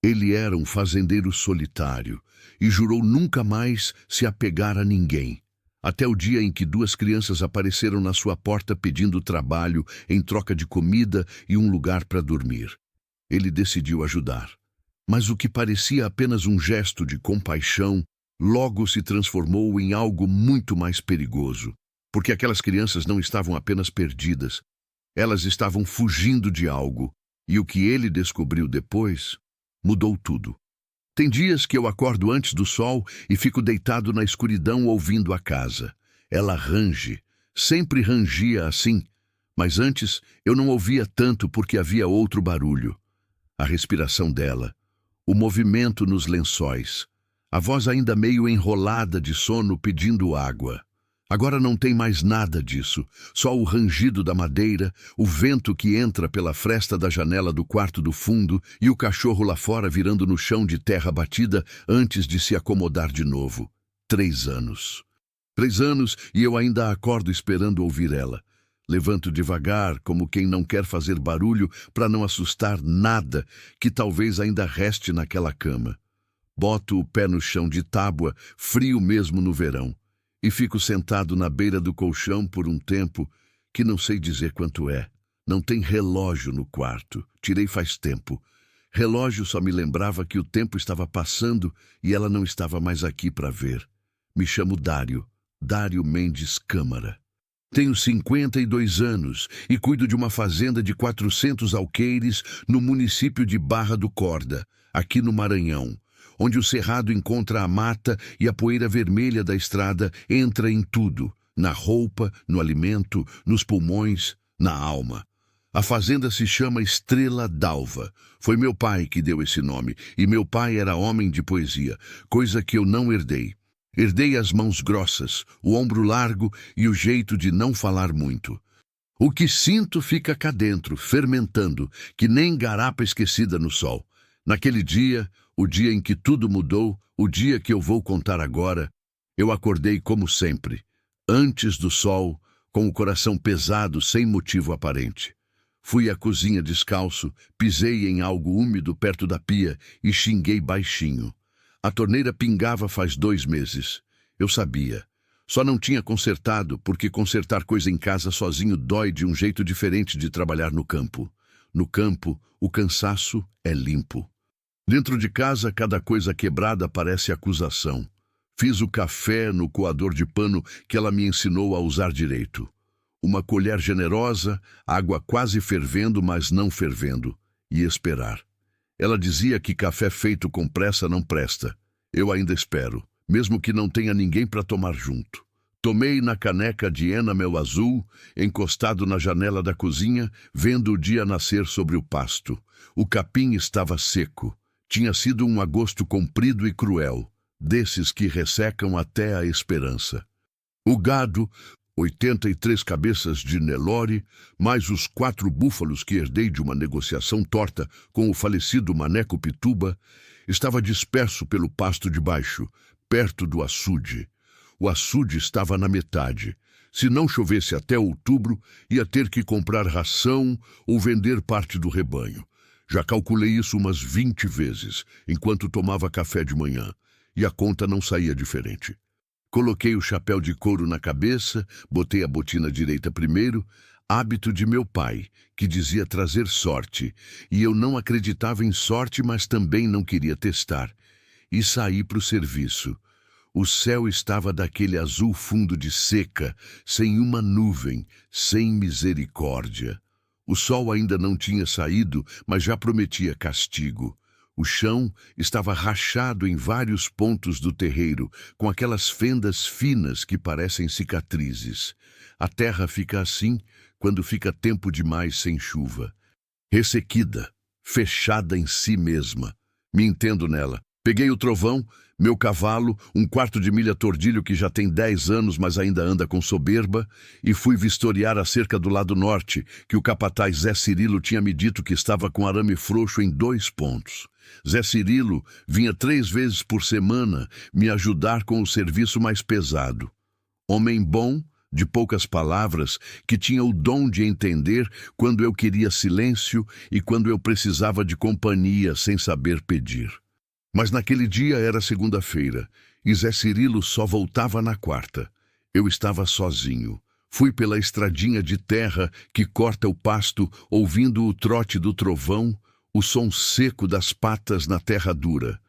Ele era um fazendeiro solitário e jurou nunca mais se apegar a ninguém. Até o dia em que duas crianças apareceram na sua porta pedindo trabalho em troca de comida e um lugar para dormir. Ele decidiu ajudar. Mas o que parecia apenas um gesto de compaixão, logo se transformou em algo muito mais perigoso. Porque aquelas crianças não estavam apenas perdidas, elas estavam fugindo de algo. E o que ele descobriu depois mudou tudo. Tem dias que eu acordo antes do sol e fico deitado na escuridão ouvindo a casa. Ela range, sempre rangia assim, mas antes eu não ouvia tanto porque havia outro barulho. A respiração dela, o movimento nos lençóis, a voz ainda meio enrolada de sono pedindo água. Agora não tem mais nada disso, só o rangido da madeira, o vento que entra pela fresta da janela do quarto do fundo e o cachorro lá fora virando no chão de terra batida antes de se acomodar de novo. 3 anos. 3 anos e eu ainda acordo esperando ouvir ela. Levanto devagar, como quem não quer fazer barulho para não assustar nada que talvez ainda reste naquela cama. Boto o pé no chão de tábua, frio mesmo no verão. E fico sentado na beira do colchão por um tempo que não sei dizer quanto é. Não tem relógio no quarto. Tirei faz tempo. Relógio só me lembrava que o tempo estava passando e ela não estava mais aqui para ver. Me chamo Dário. Dário Mendes Câmara. Tenho 52 anos e cuido de uma fazenda de 400 alqueires no município de Barra do Corda, aqui no Maranhão, onde o cerrado encontra a mata e a poeira vermelha da estrada entra em tudo, na roupa, no alimento, nos pulmões, na alma. A fazenda se chama Estrela d'Alva. Foi meu pai que deu esse nome, e meu pai era homem de poesia, coisa que eu não herdei. Herdei as mãos grossas, o ombro largo e o jeito de não falar muito. O que sinto fica cá dentro, fermentando, que nem garapa esquecida no sol. Naquele dia, o dia em que tudo mudou, o dia que eu vou contar agora, eu acordei como sempre, antes do sol, com o coração pesado sem motivo aparente. Fui à cozinha descalço, pisei em algo úmido perto da pia e xinguei baixinho. A torneira pingava faz 2 meses. Eu sabia. Só não tinha consertado, porque consertar coisa em casa sozinho dói de um jeito diferente de trabalhar no campo. No campo, o cansaço é limpo. Dentro de casa, cada coisa quebrada parece acusação. Fiz o café no coador de pano que ela me ensinou a usar direito. Uma colher generosa, água quase fervendo, mas não fervendo. E esperar. Ela dizia que café feito com pressa não presta. Eu ainda espero, mesmo que não tenha ninguém para tomar junto. Tomei na caneca de enamel azul, encostado na janela da cozinha, vendo o dia nascer sobre o pasto. O capim estava seco. Tinha sido um agosto comprido e cruel, desses que ressecam até a esperança. O gado, 83 cabeças de Nelore, mais os 4 búfalos que herdei de uma negociação torta com o falecido Maneco Pituba, estava disperso pelo pasto de baixo, perto do açude. O açude estava na metade. Se não chovesse até outubro, ia ter que comprar ração ou vender parte do rebanho. Já calculei isso umas 20 vezes, enquanto tomava café de manhã, e a conta não saía diferente. Coloquei o chapéu de couro na cabeça, botei a botina direita primeiro, hábito de meu pai, que dizia trazer sorte, e eu não acreditava em sorte, mas também não queria testar, e saí para o serviço. O céu estava daquele azul fundo de seca, sem uma nuvem, sem misericórdia. O sol ainda não tinha saído, mas já prometia castigo. O chão estava rachado em vários pontos do terreiro, com aquelas fendas finas que parecem cicatrizes. A terra fica assim quando fica tempo demais sem chuva. Ressequida, fechada em si mesma. Me entendo nela. Peguei o trovão, meu cavalo, um 1/4 de milha tordilho que já tem 10 anos, mas ainda anda com soberba, e fui vistoriar a cerca do lado norte, que o capataz Zé Cirilo tinha me dito que estava com arame frouxo em 2 pontos. Zé Cirilo vinha 3 vezes por semana me ajudar com o serviço mais pesado. Homem bom, de poucas palavras, que tinha o dom de entender quando eu queria silêncio e quando eu precisava de companhia sem saber pedir. Mas naquele dia era segunda-feira e Zé Cirilo só voltava na quarta. Eu estava sozinho. Fui pela estradinha de terra que corta o pasto, ouvindo o trote do trovão, o som seco das patas na terra dura.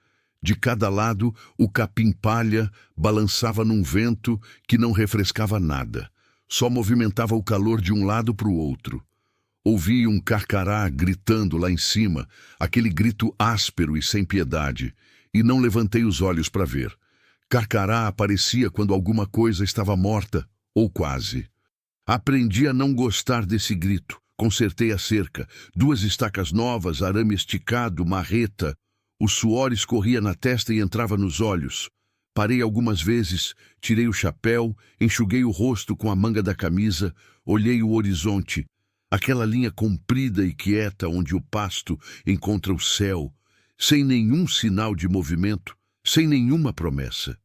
De cada lado, o capim-palha balançava num vento que não refrescava nada. Só movimentava o calor de um lado para o outro. Ouvi um carcará gritando lá em cima, aquele grito áspero e sem piedade, e não levantei os olhos para ver. Carcará aparecia quando alguma coisa estava morta, ou quase. Aprendi a não gostar desse grito. Consertei a cerca, 2 estacas novas, arame esticado, marreta. O suor escorria na testa e entrava nos olhos. Parei algumas vezes, tirei o chapéu, enxuguei o rosto com a manga da camisa, olhei o horizonte, aquela linha comprida e quieta onde o pasto encontra o céu, sem nenhum sinal de movimento, sem nenhuma promessa.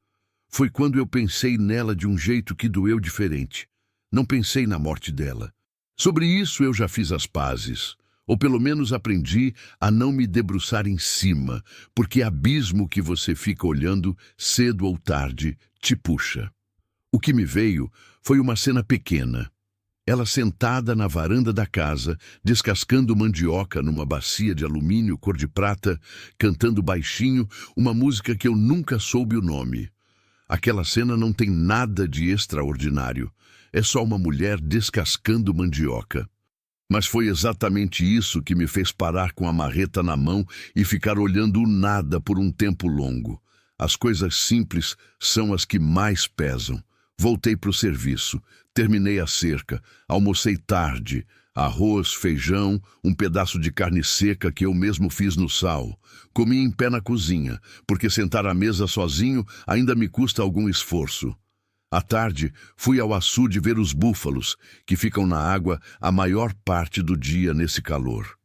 Foi quando eu pensei nela de um jeito que doeu diferente. Não pensei na morte dela. Sobre isso eu já fiz as pazes. Ou pelo menos aprendi a não me debruçar em cima, porque abismo que você fica olhando, cedo ou tarde, te puxa. O que me veio foi uma cena pequena. Ela sentada na varanda da casa, descascando mandioca numa bacia de alumínio cor de prata, cantando baixinho uma música que eu nunca soube o nome. Aquela cena não tem nada de extraordinário. É só uma mulher descascando mandioca. Mas foi exatamente isso que me fez parar com a marreta na mão e ficar olhando o nada por um tempo longo. As coisas simples são as que mais pesam. Voltei para o serviço, terminei a cerca, almocei tarde, arroz, feijão, um pedaço de carne seca que eu mesmo fiz no sal. Comi em pé na cozinha, porque sentar à mesa sozinho ainda me custa algum esforço. À tarde, fui ao açude ver os búfalos, que ficam na água a maior parte do dia nesse calor.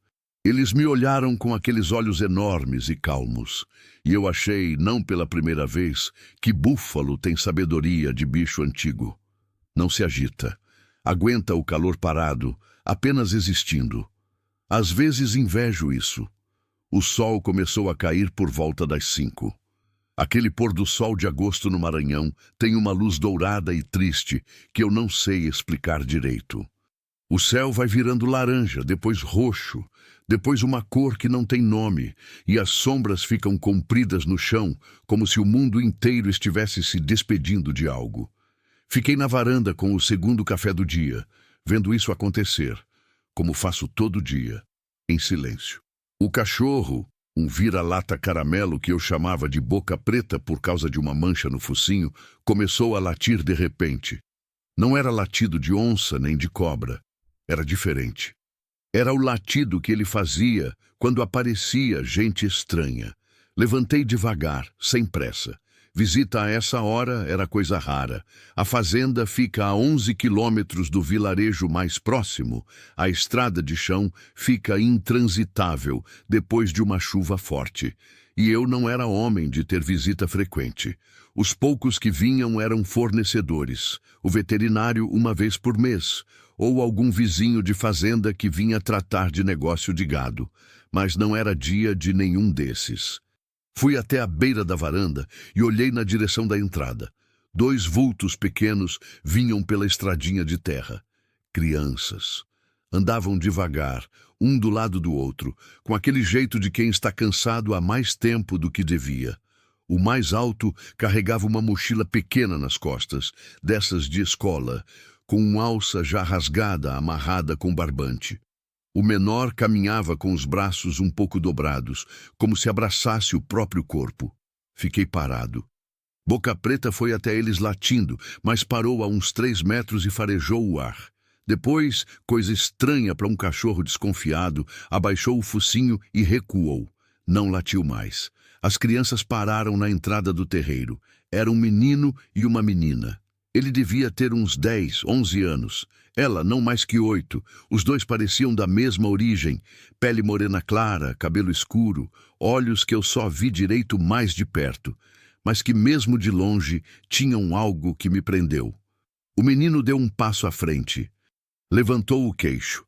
Eles me olharam com aqueles olhos enormes e calmos, e eu achei, não pela primeira vez, que búfalo tem sabedoria de bicho antigo. Não se agita, aguenta o calor parado, apenas existindo. Às vezes invejo isso. O sol começou a cair por volta das 5. Aquele pôr do sol de agosto no Maranhão tem uma luz dourada e triste que eu não sei explicar direito. O céu vai virando laranja, depois roxo, depois uma cor que não tem nome, e as sombras ficam compridas no chão, como se o mundo inteiro estivesse se despedindo de algo. Fiquei na varanda com o segundo café do dia, vendo isso acontecer, como faço todo dia, em silêncio. O cachorro, um vira-lata caramelo que eu chamava de boca preta por causa de uma mancha no focinho, começou a latir de repente. Não era latido de onça nem de cobra. Era diferente. Era o latido que ele fazia quando aparecia gente estranha. Levantei devagar, sem pressa. Visita a essa hora era coisa rara. A fazenda fica a 11 quilômetros do vilarejo mais próximo. A estrada de chão fica intransitável depois de uma chuva forte. E eu não era homem de ter visita frequente. Os poucos que vinham eram fornecedores. O veterinário uma vez por mês. Ou algum vizinho de fazenda que vinha tratar de negócio de gado. Mas não era dia de nenhum desses. Fui até a beira da varanda e olhei na direção da entrada. 2 vultos pequenos vinham pela estradinha de terra. Crianças. Andavam devagar, um do lado do outro, com aquele jeito de quem está cansado há mais tempo do que devia. O mais alto carregava uma mochila pequena nas costas, dessas de escola, com uma alça já rasgada amarrada com barbante. O menor caminhava com os braços um pouco dobrados, como se abraçasse o próprio corpo. Fiquei parado. Boca Preta foi até eles latindo, mas parou a uns 3 metros e farejou o ar. Depois, coisa estranha para um cachorro desconfiado, abaixou o focinho e recuou. Não latiu mais. As crianças pararam na entrada do terreiro. Era um menino e uma menina. Ele devia ter uns 10, 11 anos. Ela, não mais que 8. Os dois pareciam da mesma origem. Pele morena clara, cabelo escuro, olhos que eu só vi direito mais de perto, mas que mesmo de longe tinham algo que me prendeu. O menino deu um passo à frente. Levantou o queixo.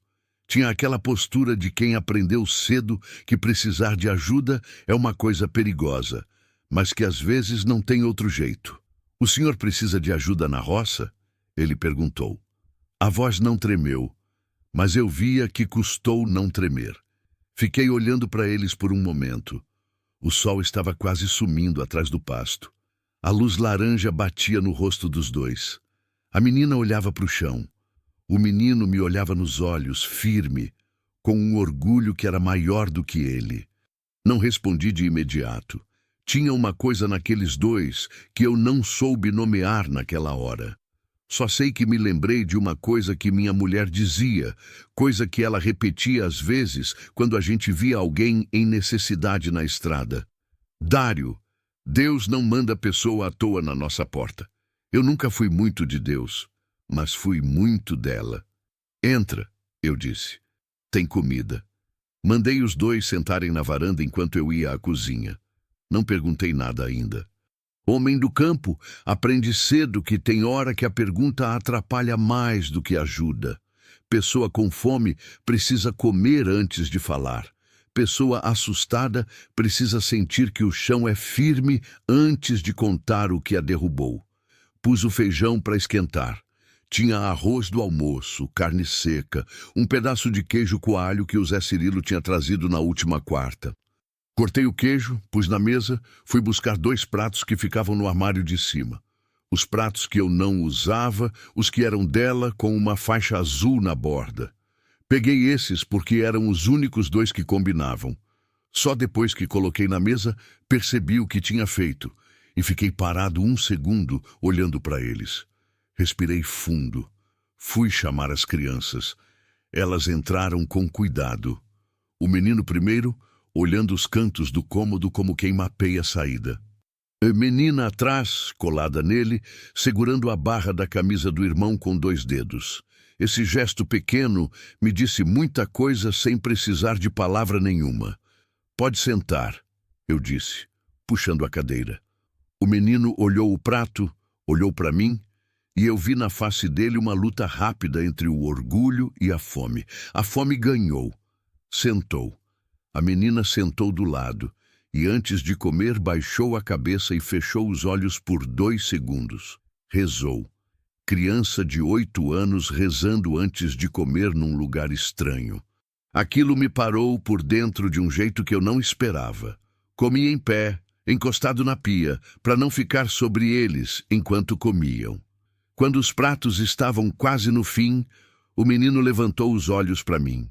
Tinha aquela postura de quem aprendeu cedo que precisar de ajuda é uma coisa perigosa, mas que às vezes não tem outro jeito. "O senhor precisa de ajuda na roça?" Ele perguntou. A voz não tremeu, mas eu via que custou não tremer. Fiquei olhando para eles por um momento. O sol estava quase sumindo atrás do pasto. A luz laranja batia no rosto dos dois. A menina olhava para o chão. O menino me olhava nos olhos, firme, com um orgulho que era maior do que ele. Não respondi de imediato. Tinha uma coisa naqueles dois que eu não soube nomear naquela hora. Só sei que me lembrei de uma coisa que minha mulher dizia, coisa que ela repetia às vezes quando a gente via alguém em necessidade na estrada. "Dário, Deus não manda pessoa à toa na nossa porta. Eu nunca fui muito de Deus, mas fui muito dela." "Entra", eu disse. "Tem comida." Mandei os dois sentarem na varanda enquanto eu ia à cozinha. Não perguntei nada ainda. Homem do campo aprende cedo que tem hora que a pergunta atrapalha mais do que ajuda. Pessoa com fome precisa comer antes de falar. Pessoa assustada precisa sentir que o chão é firme antes de contar o que a derrubou. Pus o feijão para esquentar. Tinha arroz do almoço, carne seca, um pedaço de queijo coalho que o Zé Cirilo tinha trazido na última quarta. Cortei o queijo, pus na mesa, fui buscar 2 pratos que ficavam no armário de cima. Os pratos que eu não usava, os que eram dela, com uma faixa azul na borda. Peguei esses porque eram os únicos 2 que combinavam. Só depois que coloquei na mesa, percebi o que tinha feito. E fiquei parado 1 segundo, olhando para eles. Respirei fundo. Fui chamar as crianças. Elas entraram com cuidado. O menino primeiro, olhando os cantos do cômodo como quem mapeia a saída. A menina atrás, colada nele, segurando a barra da camisa do irmão com 2 dedos. Esse gesto pequeno me disse muita coisa sem precisar de palavra nenhuma. "Pode sentar", eu disse, puxando a cadeira. O menino olhou o prato, olhou para mim, e eu vi na face dele uma luta rápida entre o orgulho e a fome. A fome ganhou. Sentou. A menina sentou do lado, e antes de comer baixou a cabeça e fechou os olhos por 2 segundos. Rezou. Criança de 8 anos rezando antes de comer num lugar estranho. Aquilo me parou por dentro de um jeito que eu não esperava. Comi em pé, encostado na pia, para não ficar sobre eles enquanto comiam. Quando os pratos estavam quase no fim, o menino levantou os olhos para mim.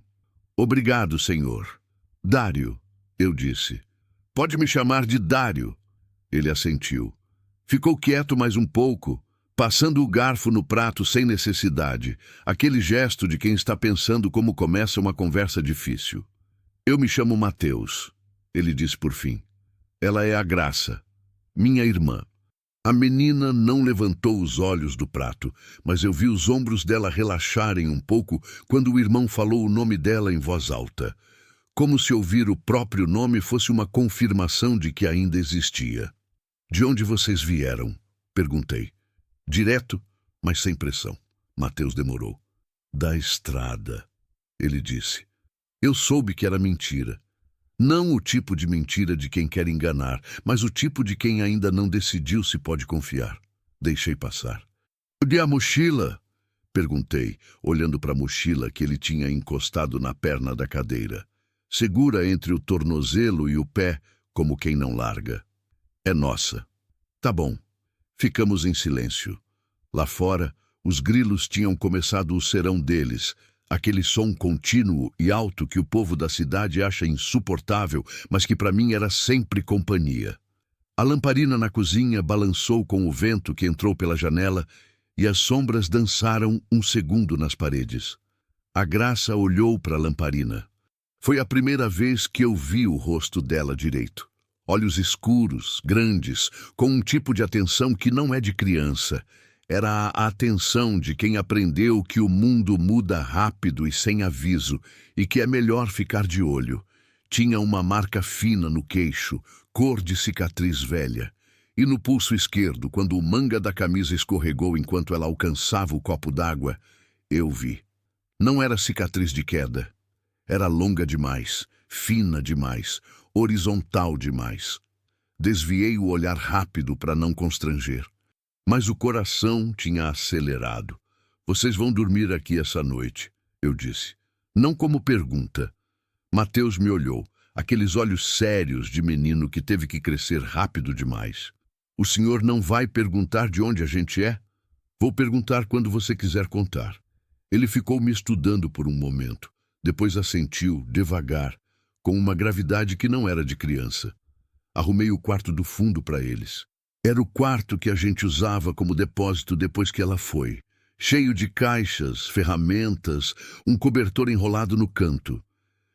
"Obrigado, senhor." "Dário", eu disse. "Pode me chamar de Dário." Ele assentiu. Ficou quieto mais um pouco, passando o garfo no prato sem necessidade, aquele gesto de quem está pensando como começa uma conversa difícil. "Eu me chamo Mateus", ele disse por fim. "Ela é a Graça, minha irmã." A menina não levantou os olhos do prato, mas eu vi os ombros dela relaxarem um pouco quando o irmão falou o nome dela em voz alta, como se ouvir o próprio nome fosse uma confirmação de que ainda existia. "De onde vocês vieram?" perguntei. Direto, mas sem pressão. Mateus demorou. "Da estrada", ele disse. Eu soube que era mentira. Não o tipo de mentira de quem quer enganar, mas o tipo de quem ainda não decidiu se pode confiar. Deixei passar. "E a mochila?" perguntei, olhando para a mochila que ele tinha encostado na perna da cadeira. Segura entre o tornozelo e o pé, como quem não larga. "É nossa." "Tá bom." Ficamos em silêncio. Lá fora, os grilos tinham começado o serão deles, aquele som contínuo e alto que o povo da cidade acha insuportável, mas que para mim era sempre companhia. A lamparina na cozinha balançou com o vento que entrou pela janela e as sombras dançaram 1 segundo nas paredes. A Graça olhou para a lamparina. Foi a primeira vez que eu vi o rosto dela direito. Olhos escuros, grandes, com um tipo de atenção que não é de criança. Era a atenção de quem aprendeu que o mundo muda rápido e sem aviso, e que é melhor ficar de olho. Tinha uma marca fina no queixo, cor de cicatriz velha. E no pulso esquerdo, quando o manga da camisa escorregou enquanto ela alcançava o copo d'água, eu vi. Não era cicatriz de queda. Era longa demais, fina demais, horizontal demais. Desviei o olhar rápido para não constranger. Mas o coração tinha acelerado. Vocês vão dormir aqui essa noite, eu disse. Não como pergunta. Mateus me olhou, aqueles olhos sérios de menino que teve que crescer rápido demais. O senhor não vai perguntar de onde a gente é? Vou perguntar quando você quiser contar. Ele ficou me estudando por um momento. Depois assentiu, devagar, com uma gravidade que não era de criança. Arrumei o quarto do fundo para eles. Era o quarto que a gente usava como depósito depois que ela foi. Cheio de caixas, ferramentas, um cobertor enrolado no canto.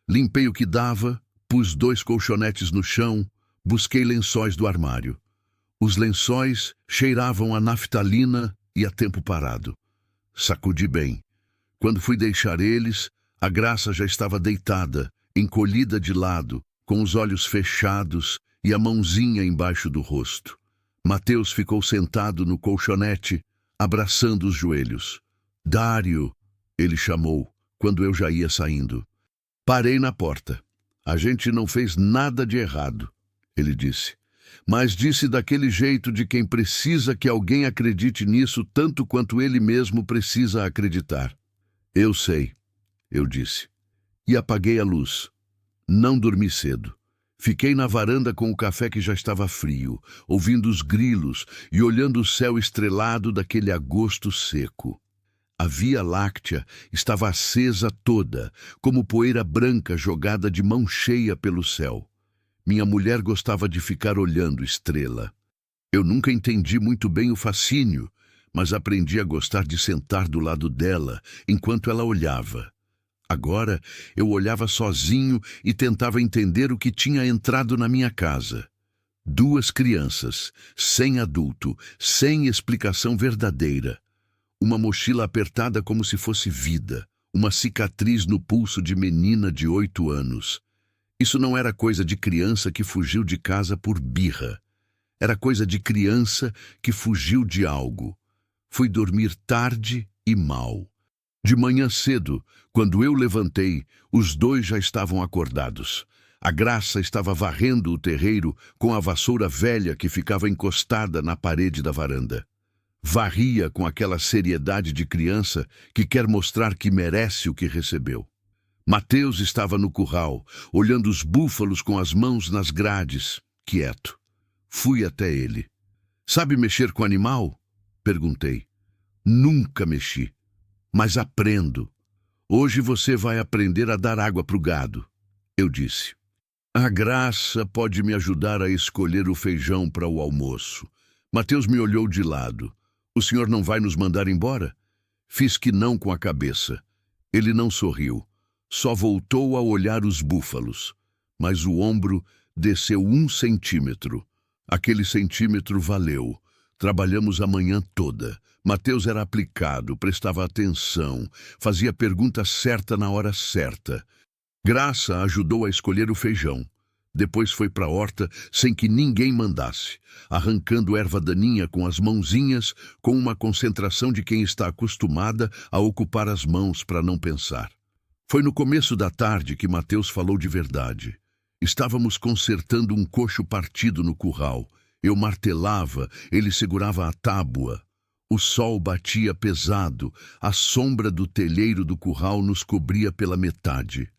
Limpei o que dava, pus 2 colchonetes no chão, busquei lençóis do armário. Os lençóis cheiravam a naftalina e a tempo parado. Sacudi bem. Quando fui deixar eles, a Graça já estava deitada, encolhida de lado, com os olhos fechados e a mãozinha embaixo do rosto. Mateus ficou sentado no colchonete, abraçando os joelhos. Dário, ele chamou, quando eu já ia saindo. Parei na porta. A gente não fez nada de errado, ele disse. Mas disse daquele jeito de quem precisa que alguém acredite nisso tanto quanto ele mesmo precisa acreditar. Eu sei, eu disse. E apaguei a luz. Não dormi cedo. Fiquei na varanda com o café que já estava frio, ouvindo os grilos e olhando o céu estrelado daquele agosto seco. A Via Láctea estava acesa toda, como poeira branca jogada de mão cheia pelo céu. Minha mulher gostava de ficar olhando estrela. Eu nunca entendi muito bem o fascínio, mas aprendi a gostar de sentar do lado dela enquanto ela olhava. Agora eu olhava sozinho e tentava entender o que tinha entrado na minha casa. 2 crianças, sem adulto, sem explicação verdadeira. Uma mochila apertada como se fosse vida, uma cicatriz no pulso de menina de 8 anos. Isso não era coisa de criança que fugiu de casa por birra. Era coisa de criança que fugiu de algo. Fui dormir tarde e mal. De manhã cedo, quando eu levantei, os 2 já estavam acordados. A Graça estava varrendo o terreiro com a vassoura velha que ficava encostada na parede da varanda. Varria com aquela seriedade de criança que quer mostrar que merece o que recebeu. Mateus estava no curral, olhando os búfalos com as mãos nas grades, quieto. Fui até ele. Sabe mexer com animal? Perguntei. Nunca mexi. Mas aprendo. Hoje você vai aprender a dar água para o gado, eu disse. A Graça pode me ajudar a escolher o feijão para o almoço. Mateus me olhou de lado. O senhor não vai nos mandar embora? Fiz que não com a cabeça. Ele não sorriu. Só voltou a olhar os búfalos. Mas o ombro desceu 1 centímetro. Aquele centímetro valeu. Trabalhamos a manhã toda. Mateus era aplicado, prestava atenção, fazia a pergunta certa na hora certa. Graça ajudou a escolher o feijão. Depois foi para a horta sem que ninguém mandasse, arrancando erva daninha com as mãozinhas, com uma concentração de quem está acostumada a ocupar as mãos para não pensar. Foi no começo da tarde que Mateus falou de verdade. Estávamos consertando um coxo partido no curral. Eu martelava, ele segurava a tábua. O sol batia pesado, a sombra do telheiro do curral nos cobria pela metade.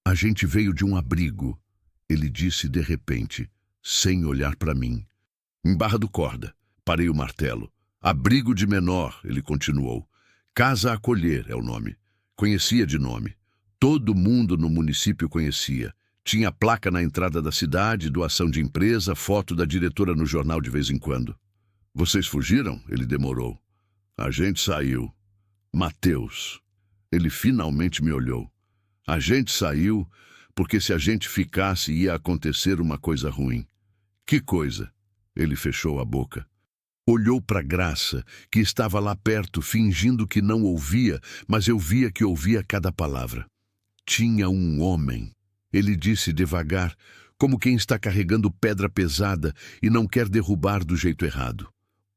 A gente veio de um abrigo, ele disse de repente, sem olhar para mim. Em Barra do Corda, parei o martelo. Abrigo de menor, ele continuou. Casa Acolher é o nome. Conhecia de nome. Todo mundo no município conhecia. Tinha placa na entrada da cidade, doação de empresa, foto da diretora no jornal de vez em quando. Vocês fugiram? Ele demorou. A gente saiu. Mateus. Ele finalmente me olhou. A gente saiu porque se a gente ficasse ia acontecer uma coisa ruim. Que coisa? Ele fechou a boca. Olhou para Graça, que estava lá perto, fingindo que não ouvia, mas eu via que ouvia cada palavra. Tinha um homem. Ele disse devagar, como quem está carregando pedra pesada e não quer derrubar do jeito errado.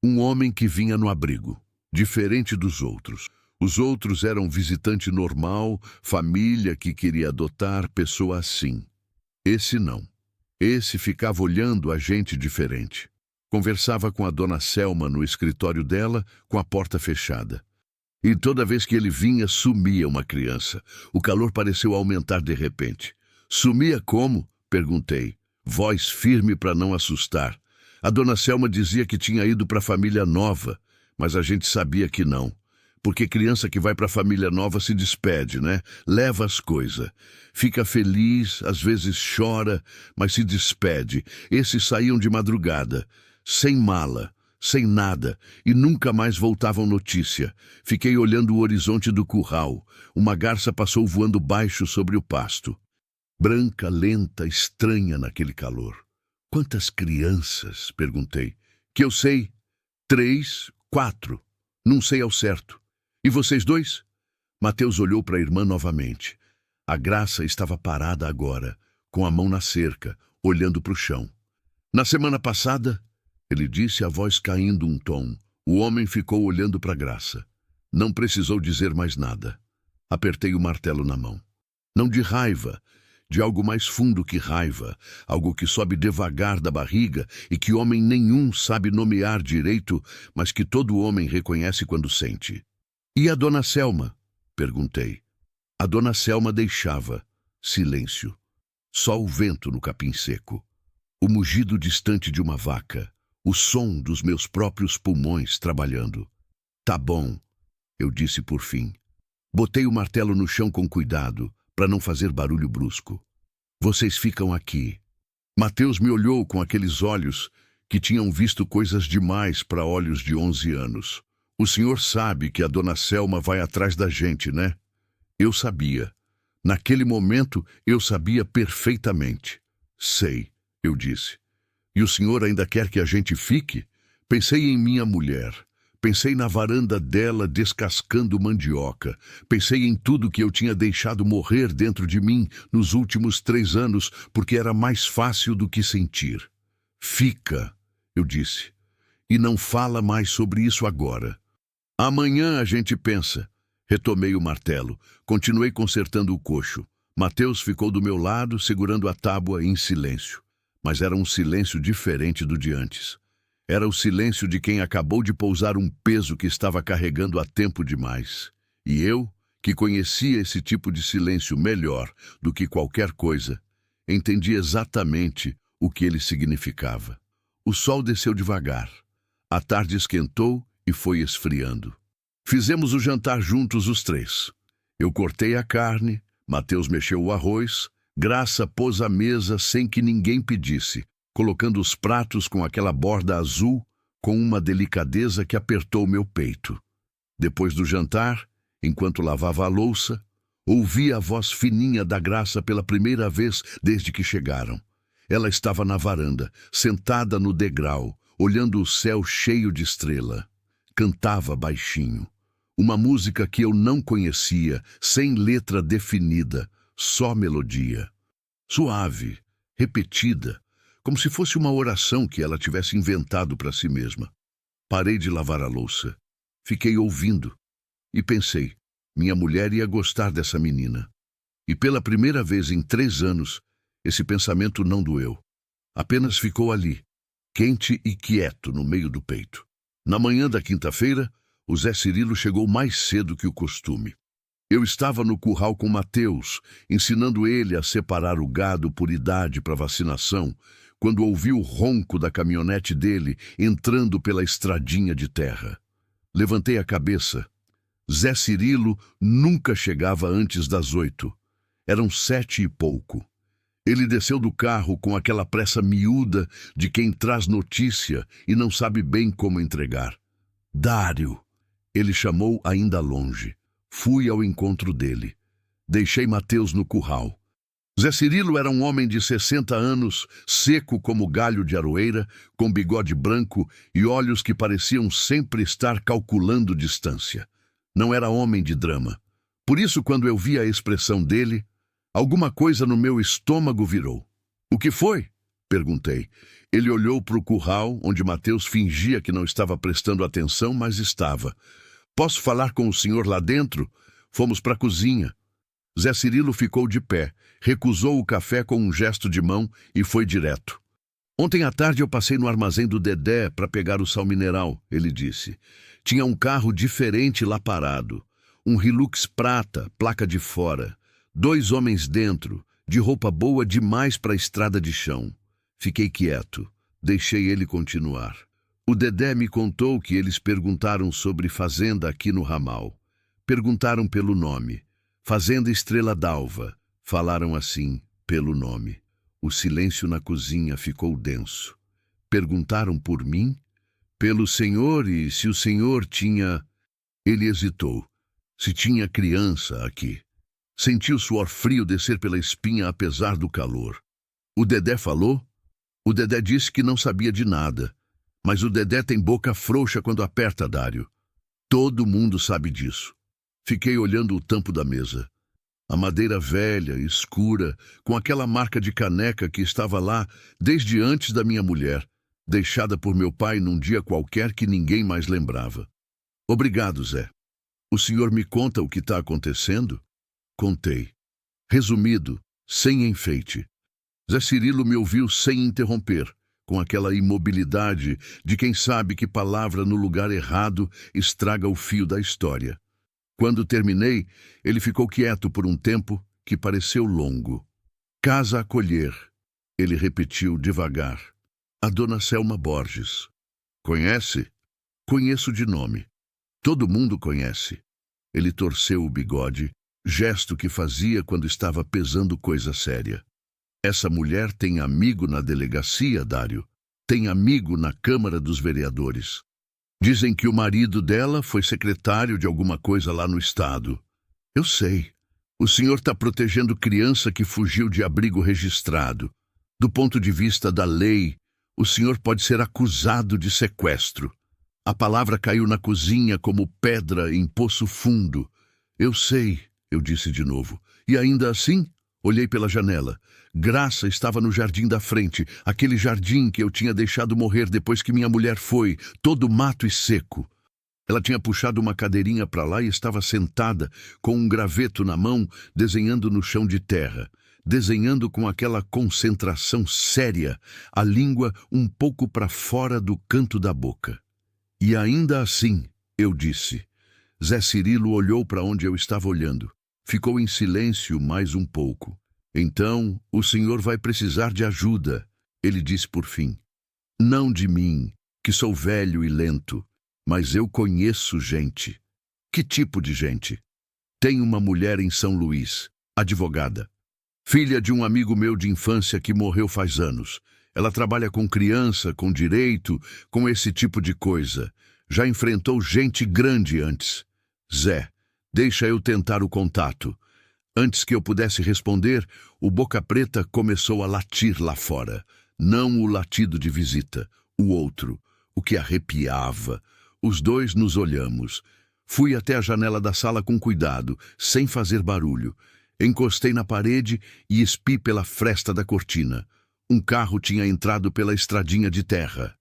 Um homem que vinha no abrigo, diferente dos outros. Os outros eram visitante normal, família que queria adotar, pessoa assim. Esse não. Esse ficava olhando a gente diferente. Conversava com a dona Selma no escritório dela, com a porta fechada. E toda vez que ele vinha, sumia uma criança. O calor pareceu aumentar de repente. Sumia como? Perguntei. Voz firme para não assustar. A dona Selma dizia que tinha ido para a família nova, mas a gente sabia que não. Porque criança que vai para a família nova se despede, né? Leva as coisas. Fica feliz, às vezes chora, mas se despede. Esses saíam de madrugada, sem mala, sem nada, e nunca mais voltavam notícia. Fiquei olhando o horizonte do curral. Uma garça passou voando baixo sobre o pasto. Branca, lenta, estranha naquele calor. Quantas crianças? Perguntei. Que eu sei. 3, 4. Não sei ao certo. E vocês dois? Mateus olhou para a irmã novamente. A Graça estava parada agora, com a mão na cerca, olhando para o chão. Na semana passada, ele disse, a voz caindo um tom. O homem ficou olhando para a Graça. Não precisou dizer mais nada. Apertei o martelo na mão. Não de raiva, de algo mais fundo que raiva, algo que sobe devagar da barriga e que homem nenhum sabe nomear direito, mas que todo homem reconhece quando sente. E a dona Selma? Perguntei. A dona Selma deixava. Silêncio. Só o vento no capim seco. O mugido distante de uma vaca. O som dos meus próprios pulmões trabalhando. Tá bom, eu disse por fim. Botei o martelo no chão com cuidado, para não fazer barulho brusco. Vocês ficam aqui. Mateus me olhou com aqueles olhos que tinham visto coisas demais para olhos de 11 anos. O senhor sabe que a dona Selma vai atrás da gente, né? Eu sabia. Naquele momento, eu sabia perfeitamente. Sei, eu disse. E o senhor ainda quer que a gente fique? Pensei em minha mulher. Pensei na varanda dela descascando mandioca. Pensei em tudo que eu tinha deixado morrer dentro de mim nos últimos 3 anos, porque era mais fácil do que sentir. Fica, eu disse. E não fala mais sobre isso agora. Amanhã a gente pensa. Retomei o martelo. Continuei consertando o coxo. Mateus ficou do meu lado, segurando a tábua em silêncio. Mas era um silêncio diferente do de antes. Era o silêncio de quem acabou de pousar um peso que estava carregando há tempo demais. E eu, que conhecia esse tipo de silêncio melhor do que qualquer coisa, entendi exatamente o que ele significava. O sol desceu devagar. A tarde esquentou e foi esfriando. Fizemos o jantar juntos os 3. Eu cortei a carne, Mateus mexeu o arroz, Graça pôs a mesa sem que ninguém pedisse, colocando os pratos com aquela borda azul com uma delicadeza que apertou meu peito. Depois do jantar, enquanto lavava a louça, ouvi a voz fininha da Graça pela primeira vez desde que chegaram. Ela estava na varanda, sentada no degrau, olhando o céu cheio de estrela. Cantava baixinho. Uma música que eu não conhecia, sem letra definida, só melodia. Suave, repetida, como se fosse uma oração que ela tivesse inventado para si mesma. Parei de lavar a louça. Fiquei ouvindo e pensei, minha mulher ia gostar dessa menina. E pela primeira vez em 3 anos, esse pensamento não doeu. Apenas ficou ali, quente e quieto no meio do peito. Na manhã da quinta-feira, o Zé Cirilo chegou mais cedo que o costume. Eu estava no curral com Mateus, ensinando ele a separar o gado por idade para vacinação, quando ouvi o ronco da caminhonete dele entrando pela estradinha de terra. Levantei a cabeça. Zé Cirilo nunca chegava antes das 8. Eram 7 e pouco. Ele desceu do carro com aquela pressa miúda de quem traz notícia e não sabe bem como entregar. Dário! Ele chamou ainda longe. Fui ao encontro dele. Deixei Mateus no curral. Zé Cirilo era um homem de 60 anos, seco como galho de aroeira, com bigode branco e olhos que pareciam sempre estar calculando distância. Não era homem de drama. Por isso, quando eu vi a expressão dele, alguma coisa no meu estômago virou. O que foi? Perguntei. Ele olhou para o curral, onde Mateus fingia que não estava prestando atenção, mas estava. Posso falar com o senhor lá dentro? Fomos para a cozinha. Zé Cirilo ficou de pé, recusou o café com um gesto de mão e foi direto. Ontem à tarde eu passei no armazém do Dedé para pegar o sal mineral, ele disse. Tinha um carro diferente lá parado. Um Hilux prata, placa de fora. 2 homens dentro, de roupa boa demais para a estrada de chão. Fiquei quieto, deixei ele continuar. O Dedé me contou que eles perguntaram sobre fazenda aqui no ramal. Perguntaram pelo nome. Fazenda Estrela d'Alva. Falaram assim, pelo nome. O silêncio na cozinha ficou denso. Perguntaram por mim? Pelo senhor e se o senhor tinha... Ele hesitou. Se tinha criança aqui. Senti o suor frio descer pela espinha apesar do calor. O Dedé falou? O Dedé disse que não sabia de nada. Mas o Dedé tem boca frouxa quando aperta, Dário. Todo mundo sabe disso. Fiquei olhando o tampo da mesa. A madeira velha, escura, com aquela marca de caneca que estava lá desde antes da minha mulher, deixada por meu pai num dia qualquer que ninguém mais lembrava. Obrigado, Zé. O senhor me conta o que está acontecendo? Contei. Resumido, sem enfeite. Zé Cirilo me ouviu sem interromper, com aquela imobilidade de quem sabe que palavra no lugar errado estraga o fio da história. Quando terminei, ele ficou quieto por um tempo que pareceu longo. Casa a colher, ele repetiu devagar. A dona Selma Borges. Conhece? Conheço de nome. Todo mundo conhece. Ele torceu o bigode, gesto que fazia quando estava pesando coisa séria. Essa mulher tem amigo na delegacia, Dário. Tem amigo na Câmara dos Vereadores. Dizem que o marido dela foi secretário de alguma coisa lá no estado. Eu sei. O senhor está protegendo criança que fugiu de abrigo registrado. Do ponto de vista da lei, o senhor pode ser acusado de sequestro. A palavra caiu na cozinha como pedra em poço fundo. Eu sei, eu disse de novo. E ainda assim, olhei pela janela. Graça estava no jardim da frente, aquele jardim que eu tinha deixado morrer depois que minha mulher foi, todo mato e seco. Ela tinha puxado uma cadeirinha para lá e estava sentada, com um graveto na mão, desenhando no chão de terra. Desenhando com aquela concentração séria, a língua um pouco para fora do canto da boca. E ainda assim, eu disse. Zé Cirilo olhou para onde eu estava olhando. Ficou em silêncio mais um pouco. Então, o senhor vai precisar de ajuda, ele disse por fim. Não de mim, que sou velho e lento, mas eu conheço gente. Que tipo de gente? Tem uma mulher em São Luís, advogada. Filha de um amigo meu de infância que morreu faz anos. Ela trabalha com criança, com direito, com esse tipo de coisa. Já enfrentou gente grande antes. Zé, deixa eu tentar o contato. Antes que eu pudesse responder, o Boca Preta começou a latir lá fora. Não o latido de visita, o outro, o que arrepiava. Os dois nos olhamos. Fui até a janela da sala com cuidado, sem fazer barulho. Encostei na parede e espi pela fresta da cortina. Um carro tinha entrado pela estradinha de terra.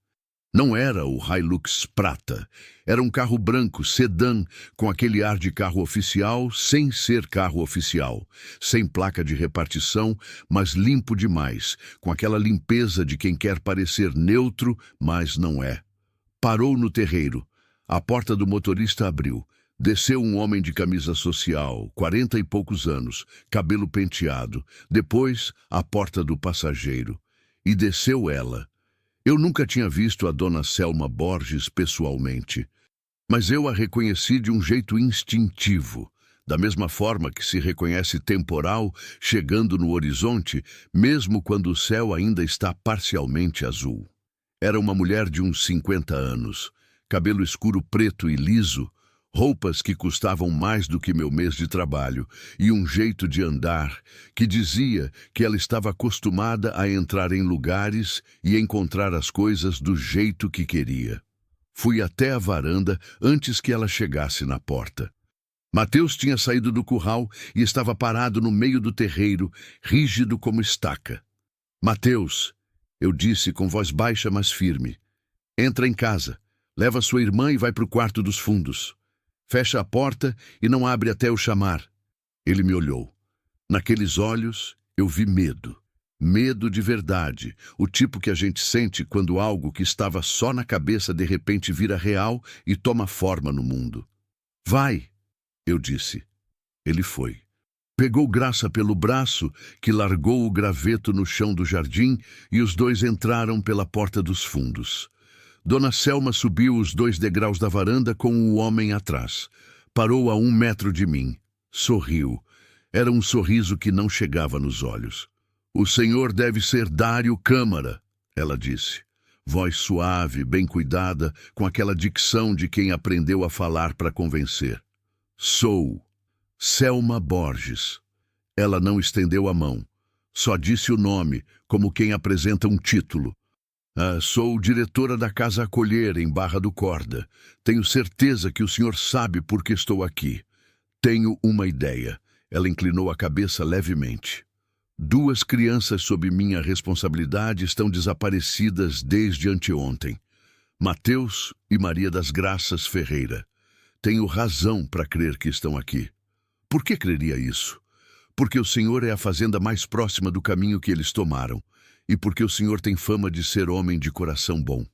Não era o Hilux prata. Era um carro branco, sedã, com aquele ar de carro oficial, sem ser carro oficial. Sem placa de repartição, mas limpo demais, com aquela limpeza de quem quer parecer neutro, mas não é. Parou no terreiro. A porta do motorista abriu. Desceu um homem de camisa social, 40 e poucos anos, cabelo penteado. Depois, a porta do passageiro. E desceu ela. Eu nunca tinha visto a dona Selma Borges pessoalmente, mas eu a reconheci de um jeito instintivo, da mesma forma que se reconhece temporal chegando no horizonte, mesmo quando o céu ainda está parcialmente azul. Era uma mulher de uns 50 anos, cabelo escuro preto e liso, roupas que custavam mais do que meu mês de trabalho e um jeito de andar que dizia que ela estava acostumada a entrar em lugares e encontrar as coisas do jeito que queria. Fui até a varanda antes que ela chegasse na porta. Mateus tinha saído do curral e estava parado no meio do terreiro, rígido como estaca. Mateus, eu disse com voz baixa, mas firme. Entra em casa, leva sua irmã e vai para o quarto dos fundos. Fecha a porta e não abre até eu chamar. Ele me olhou. Naqueles olhos, eu vi medo. Medo de verdade, o tipo que a gente sente quando algo que estava só na cabeça de repente vira real e toma forma no mundo. Vai, eu disse. Ele foi. Pegou Graça pelo braço, que largou o graveto no chão do jardim, e os dois entraram pela porta dos fundos. Dona Selma subiu os 2 degraus da varanda com o homem atrás. Parou a 1 metro de mim. Sorriu. Era um sorriso que não chegava nos olhos. O senhor deve ser Dário Câmara, ela disse. Voz suave, bem cuidada, com aquela dicção de quem aprendeu a falar para convencer. Sou Selma Borges. Ela não estendeu a mão. Só disse o nome, como quem apresenta um título. Sou diretora da Casa Acolher, em Barra do Corda. Tenho certeza que o senhor sabe por que estou aqui. Tenho uma ideia. Ela inclinou a cabeça levemente. 2 crianças sob minha responsabilidade estão desaparecidas desde anteontem. Mateus e Maria das Graças Ferreira. Tenho razão para crer que estão aqui. Por que creria isso? Porque o senhor é a fazenda mais próxima do caminho que eles tomaram, e porque o senhor tem fama de ser homem de coração bom.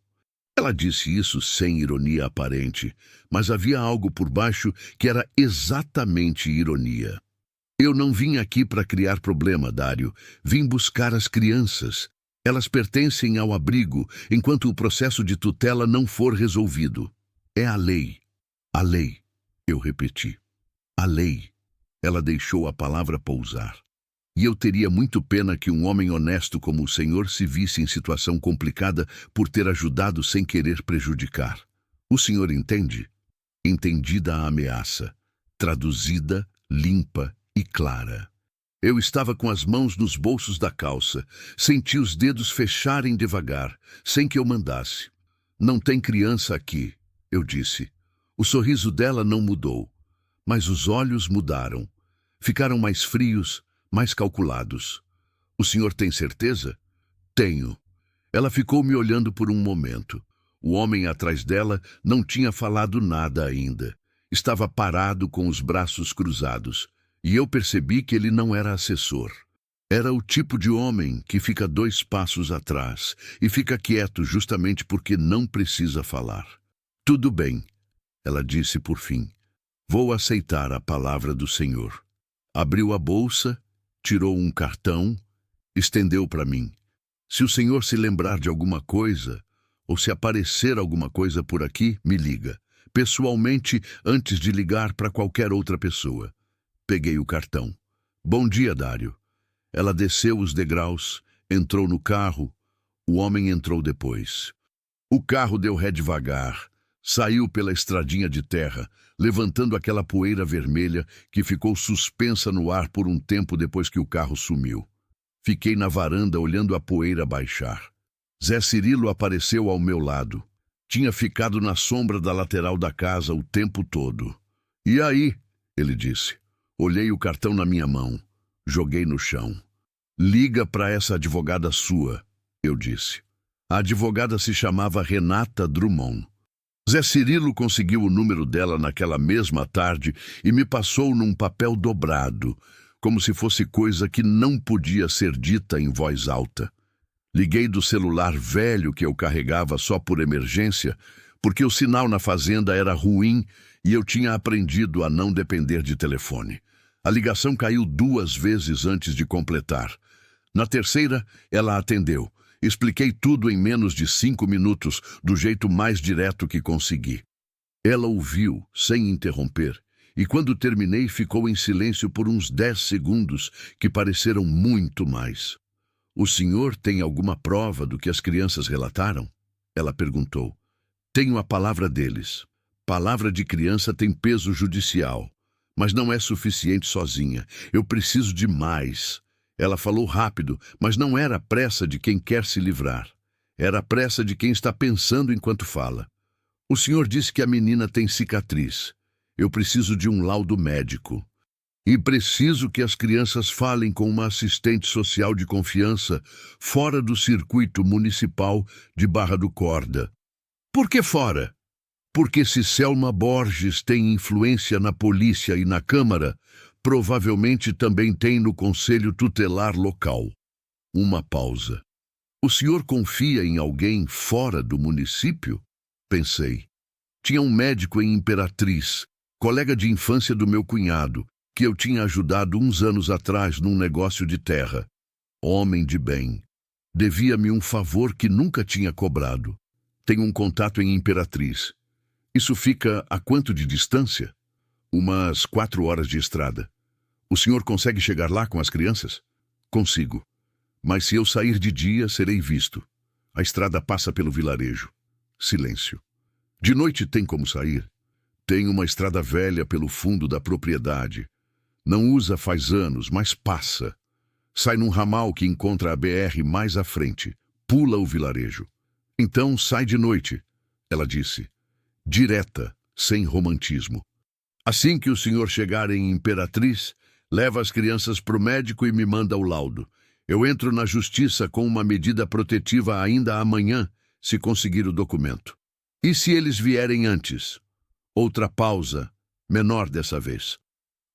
Ela disse isso sem ironia aparente, mas havia algo por baixo que era exatamente ironia. Eu não vim aqui para criar problema, Dário. Vim buscar as crianças. Elas pertencem ao abrigo enquanto o processo de tutela não for resolvido. É a lei. A lei, eu repeti. A lei. Ela deixou a palavra pousar. E eu teria muito pena que um homem honesto como o senhor se visse em situação complicada por ter ajudado sem querer prejudicar. O senhor entende? Entendida a ameaça. Traduzida, limpa e clara. Eu estava com as mãos nos bolsos da calça. Senti os dedos fecharem devagar, sem que eu mandasse. Não tem criança aqui, eu disse. O sorriso dela não mudou, mas os olhos mudaram. Ficaram mais frios, mais calculados. O senhor tem certeza? Tenho. Ela ficou me olhando por um momento. O homem atrás dela não tinha falado nada ainda. Estava parado com os braços cruzados. E eu percebi que ele não era assessor. Era o tipo de homem que fica 2 passos atrás e fica quieto justamente porque não precisa falar. Tudo bem, ela disse por fim. Vou aceitar a palavra do senhor. Abriu a bolsa, tirou um cartão, estendeu para mim. Se o senhor se lembrar de alguma coisa, ou se aparecer alguma coisa por aqui, me liga. Pessoalmente, antes de ligar para qualquer outra pessoa. Peguei o cartão. Bom dia, Dário. Ela desceu os degraus, entrou no carro. O homem entrou depois. O carro deu ré devagar. Saiu pela estradinha de terra, levantando aquela poeira vermelha que ficou suspensa no ar por um tempo depois que o carro sumiu. Fiquei na varanda olhando a poeira baixar. Zé Cirilo apareceu ao meu lado. Tinha ficado na sombra da lateral da casa o tempo todo. E aí? Ele disse. Olhei o cartão na minha mão. Joguei no chão. Liga para essa advogada sua, eu disse. A advogada se chamava Renata Drummond. Zé Cirilo conseguiu o número dela naquela mesma tarde e me passou num papel dobrado, como se fosse coisa que não podia ser dita em voz alta. Liguei do celular velho que eu carregava só por emergência, porque o sinal na fazenda era ruim e eu tinha aprendido a não depender de telefone. A ligação caiu 2 vezes antes de completar. Na terceira, ela atendeu. Expliquei tudo em menos de 5 minutos, do jeito mais direto que consegui. Ela ouviu, sem interromper, e quando terminei ficou em silêncio por uns 10 segundos, que pareceram muito mais. O senhor tem alguma prova do que as crianças relataram? Ela perguntou. Tenho a palavra deles. Palavra de criança tem peso judicial. Mas não é suficiente sozinha. Eu preciso de mais. Ela falou rápido, mas não era a pressa de quem quer se livrar. Era a pressa de quem está pensando enquanto fala. O senhor disse que a menina tem cicatriz. Eu preciso de um laudo médico. E preciso que as crianças falem com uma assistente social de confiança fora do circuito municipal de Barra do Corda. Por que fora? Porque se Selma Borges tem influência na polícia e na Câmara, provavelmente também tem no Conselho Tutelar local. Uma pausa. O senhor confia em alguém fora do município? Pensei. Tinha um médico em Imperatriz, colega de infância do meu cunhado, que eu tinha ajudado uns anos atrás num negócio de terra. Homem de bem. Devia-me um favor que nunca tinha cobrado. Tenho um contato em Imperatriz. Isso fica a quanto de distância? Umas 4 horas de estrada. O senhor consegue chegar lá com as crianças? Consigo. Mas se eu sair de dia, serei visto. A estrada passa pelo vilarejo. Silêncio. De noite tem como sair? Tem uma estrada velha pelo fundo da propriedade. Não usa faz anos, mas passa. Sai num ramal que encontra a BR mais à frente. Pula o vilarejo. Então sai de noite, ela disse. Direta, sem romantismo. Assim que o senhor chegar em Imperatriz, leva as crianças para o médico e me manda o laudo. Eu entro na justiça com uma medida protetiva ainda amanhã, se conseguir o documento. E se eles vierem antes? Outra pausa, menor dessa vez.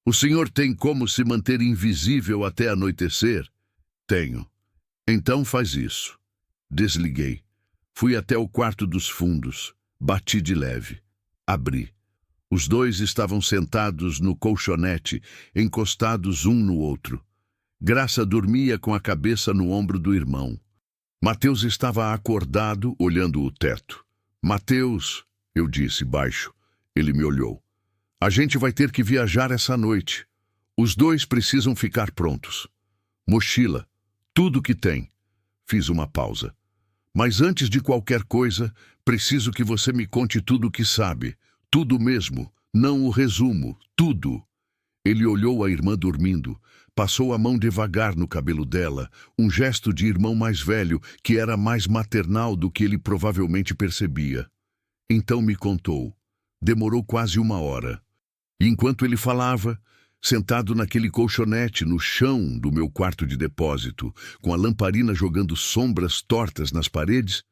O senhor tem como se manter invisível até anoitecer? Tenho. Então faz isso. Desliguei. Fui até o quarto dos fundos. Bati de leve. Abri. Os dois estavam sentados no colchonete, encostados um no outro. Graça dormia com a cabeça no ombro do irmão. Mateus estava acordado, olhando o teto. Mateus, eu disse baixo. Ele me olhou. A gente vai ter que viajar essa noite. Os dois precisam ficar prontos. Mochila, tudo que tem. Fiz uma pausa. Mas antes de qualquer coisa, preciso que você me conte tudo o que sabe. Tudo mesmo, não o resumo, tudo. Ele olhou a irmã dormindo, passou a mão devagar no cabelo dela, um gesto de irmão mais velho que era mais maternal do que ele provavelmente percebia. Então me contou. Demorou quase 1 hora. E enquanto ele falava, sentado naquele colchonete no chão do meu quarto de depósito, com a lamparina jogando sombras tortas nas paredes,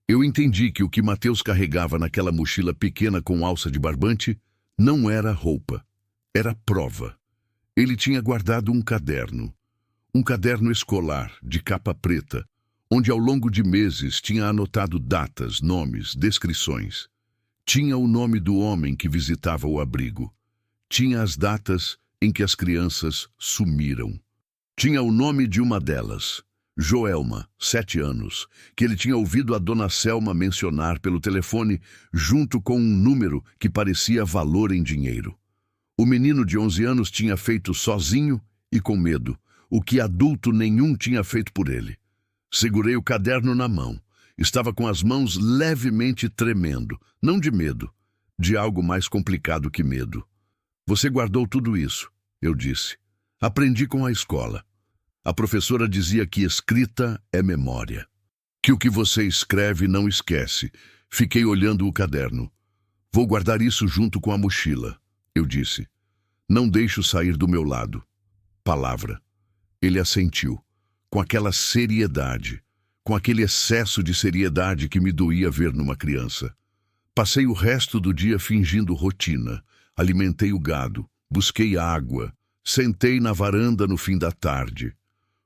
eu entendi que o que Mateus carregava naquela mochila pequena com alça de barbante não era roupa, era prova. Ele tinha guardado um caderno escolar, de capa preta, onde ao longo de meses tinha anotado datas, nomes, descrições. Tinha o nome do homem que visitava o abrigo. Tinha as datas em que as crianças sumiram. Tinha o nome de uma delas, Joelma, 7 anos, que ele tinha ouvido a dona Selma mencionar pelo telefone junto com um número que parecia valor em dinheiro. O menino de 11 anos tinha feito sozinho e com medo, o que adulto nenhum tinha feito por ele. Segurei o caderno na mão. Estava com as mãos levemente tremendo, não de medo, de algo mais complicado que medo. Você guardou tudo isso, eu disse. Aprendi com a escola. A professora dizia que escrita é memória. Que o que você escreve não esquece. Fiquei olhando o caderno. Vou guardar isso junto com a mochila, eu disse. Não deixo sair do meu lado. Palavra. Ele assentiu, com aquela seriedade, com aquele excesso de seriedade que me doía ver numa criança. Passei o resto do dia fingindo rotina. Alimentei o gado, busquei água, sentei na varanda no fim da tarde.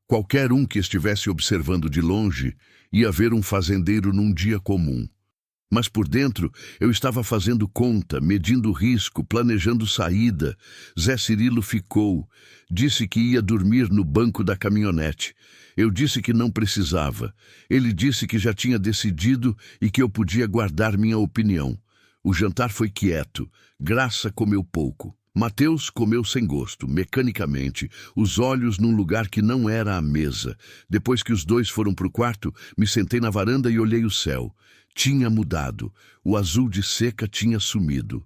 Qualquer um que estivesse observando de longe ia ver um fazendeiro num dia comum. Mas por dentro eu estava fazendo conta, medindo risco, planejando saída. Zé Cirilo ficou, disse que ia dormir no banco da caminhonete. Eu disse que não precisava. Ele disse que já tinha decidido e que eu podia guardar minha opinião. O jantar foi quieto. Graça comeu pouco. Mateus comeu sem gosto, mecanicamente, os olhos num lugar que não era a mesa. Depois que os dois foram para o quarto, me sentei na varanda e olhei o céu. Tinha mudado. O azul de seca tinha sumido.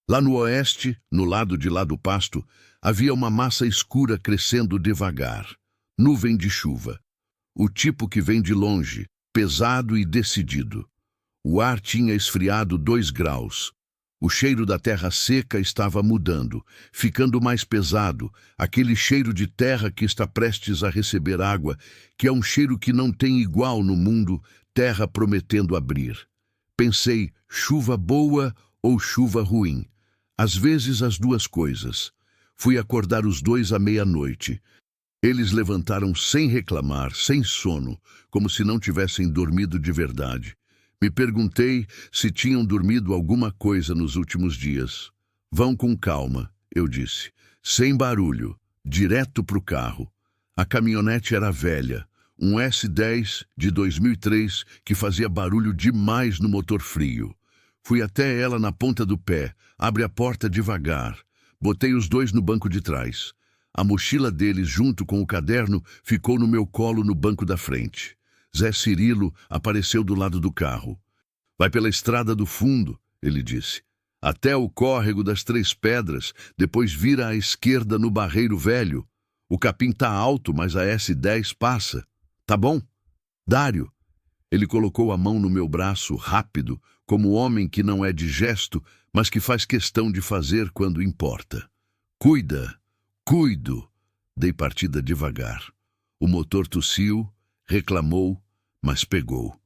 Lá no oeste, no lado de lá do pasto, havia uma massa escura crescendo devagar. Nuvem de chuva. O tipo que vem de longe, pesado e decidido. O ar tinha esfriado 2 graus. O cheiro da terra seca estava mudando, ficando mais pesado, aquele cheiro de terra que está prestes a receber água, que é um cheiro que não tem igual no mundo, terra prometendo abrir. Pensei, chuva boa ou chuva ruim? Às vezes as duas coisas. Fui acordar os dois à meia-noite. Eles levantaram sem reclamar, sem sono, como se não tivessem dormido de verdade. Me perguntei se tinham dormido alguma coisa nos últimos dias. Vão com calma, eu disse. Sem barulho, direto para o carro. A caminhonete era velha, um S10 de 2003 que fazia barulho demais no motor frio. Fui até ela na ponta do pé, abre a porta devagar. Botei os dois no banco de trás. A mochila deles, junto com o caderno, ficou no meu colo no banco da frente. Zé Cirilo apareceu do lado do carro. Vai pela estrada do fundo, ele disse. Até o córrego das Três Pedras, depois vira à esquerda no Barreiro Velho. O capim tá alto, mas a S10 passa. Tá bom? Dário. Ele colocou a mão no meu braço, rápido, como homem que não é de gesto, mas que faz questão de fazer quando importa. Cuida. Cuido. Dei partida devagar. O motor tossiu, reclamou, mas pegou.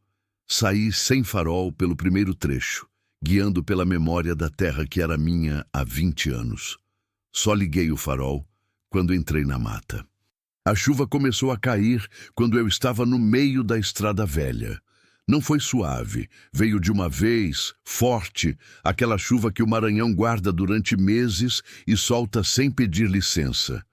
Saí sem farol pelo primeiro trecho, guiando pela memória da terra que era minha há 20 anos. Só liguei o farol quando entrei na mata. A chuva começou a cair quando eu estava no meio da estrada velha. Não foi suave, veio de uma vez, forte, aquela chuva que o Maranhão guarda durante meses e solta sem pedir licença.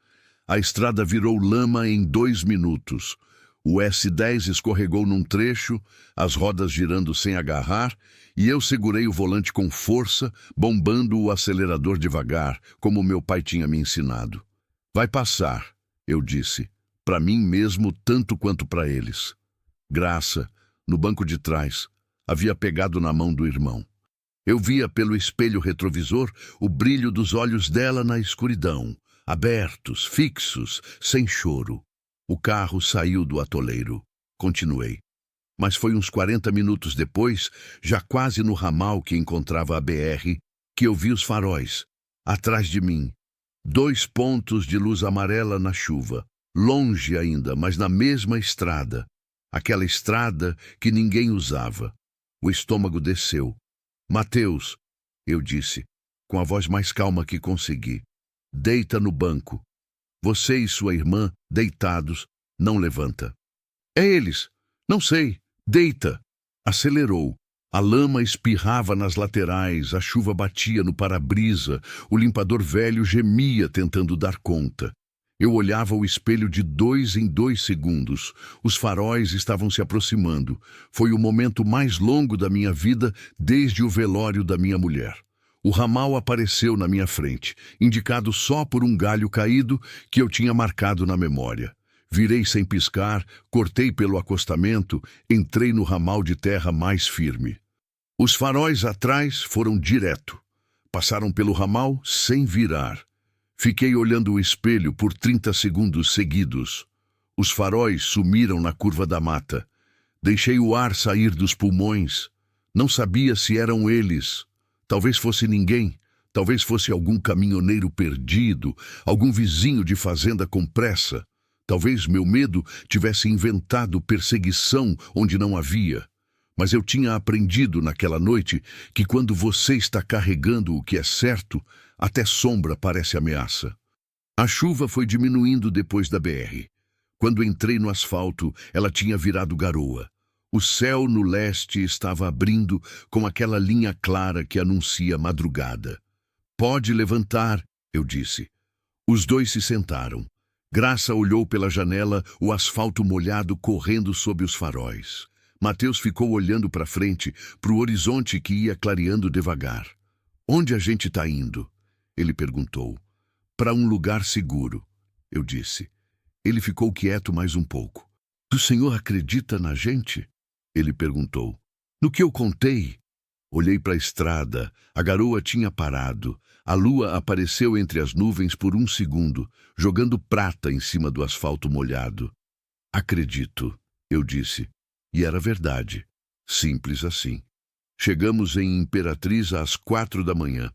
A estrada virou lama em 2 minutos. O S10 escorregou num trecho, as rodas girando sem agarrar, e eu segurei o volante com força, bombando o acelerador devagar, como meu pai tinha me ensinado. Vai passar, eu disse, para mim mesmo tanto quanto para eles. Graça, no banco de trás, havia pegado na mão do irmão. Eu via pelo espelho retrovisor o brilho dos olhos dela na escuridão, abertos, fixos, sem choro. O carro saiu do atoleiro. Continuei. Mas foi uns 40 minutos depois, já quase no ramal que encontrava a BR, que eu vi os faróis. Atrás de mim, 2 pontos de luz amarela na chuva. Longe ainda, mas na mesma estrada. Aquela estrada que ninguém usava. O estômago desceu. Mateus, eu disse, com a voz mais calma que consegui. Deita no banco. Você e sua irmã, deitados, não levanta. É eles. Não sei. Deita. Acelerou. A lama espirrava nas laterais, a chuva batia no para-brisa, o limpador velho gemia tentando dar conta. Eu olhava o espelho de 2 em 2 segundos. Os faróis estavam se aproximando. Foi o momento mais longo da minha vida desde o velório da minha mulher. O ramal apareceu na minha frente, indicado só por um galho caído que eu tinha marcado na memória. Virei sem piscar, cortei pelo acostamento, entrei no ramal de terra mais firme. Os faróis atrás foram direto. Passaram pelo ramal sem virar. Fiquei olhando o espelho por 30 segundos seguidos. Os faróis sumiram na curva da mata. Deixei o ar sair dos pulmões. Não sabia se eram eles. Talvez fosse ninguém. Talvez fosse algum caminhoneiro perdido, algum vizinho de fazenda com pressa. Talvez meu medo tivesse inventado perseguição onde não havia. Mas eu tinha aprendido naquela noite que quando você está carregando o que é certo, até sombra parece ameaça. A chuva foi diminuindo depois da BR. Quando entrei no asfalto, ela tinha virado garoa. O céu no leste estava abrindo com aquela linha clara que anuncia madrugada. Pode levantar, eu disse. Os dois se sentaram. Graça olhou pela janela, o asfalto molhado correndo sob os faróis. Mateus ficou olhando para frente, para o horizonte que ia clareando devagar. Onde a gente está indo? Ele perguntou. Para um lugar seguro, eu disse. Ele ficou quieto mais um pouco. O senhor acredita na gente? Ele perguntou. No que eu contei? Olhei para a estrada. A garoa tinha parado. A lua apareceu entre as nuvens por um segundo, jogando prata em cima do asfalto molhado. Acredito, eu disse. E era verdade. Simples assim. Chegamos em Imperatriz às 4 da manhã.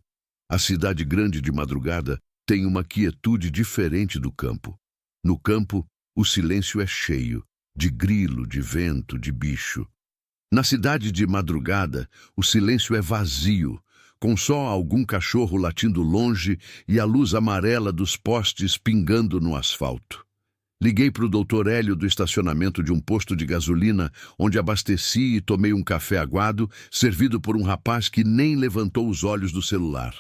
A cidade grande de madrugada tem uma quietude diferente do campo. No campo, o silêncio é cheio, de grilo, de vento, de bicho. Na cidade de madrugada, o silêncio é vazio, com só algum cachorro latindo longe e a luz amarela dos postes pingando no asfalto. Liguei para o Dr. Hélio do estacionamento de um posto de gasolina, onde abasteci e tomei um café aguado, servido por um rapaz que nem levantou os olhos do celular.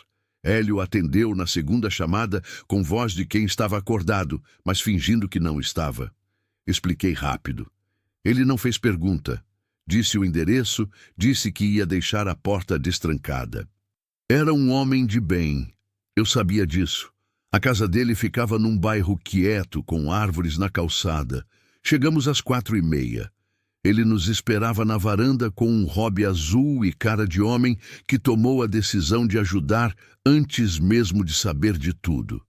Hélio atendeu na segunda chamada com voz de quem estava acordado, mas fingindo que não estava. Expliquei rápido. Ele não fez pergunta. Disse o endereço, disse que ia deixar a porta destrancada. Era um homem de bem. Eu sabia disso. A casa dele ficava num bairro quieto, com árvores na calçada. Chegamos às 4h30. Ele nos esperava na varanda com um hobby azul e cara de homem que tomou a decisão de ajudar antes mesmo de saber de tudo.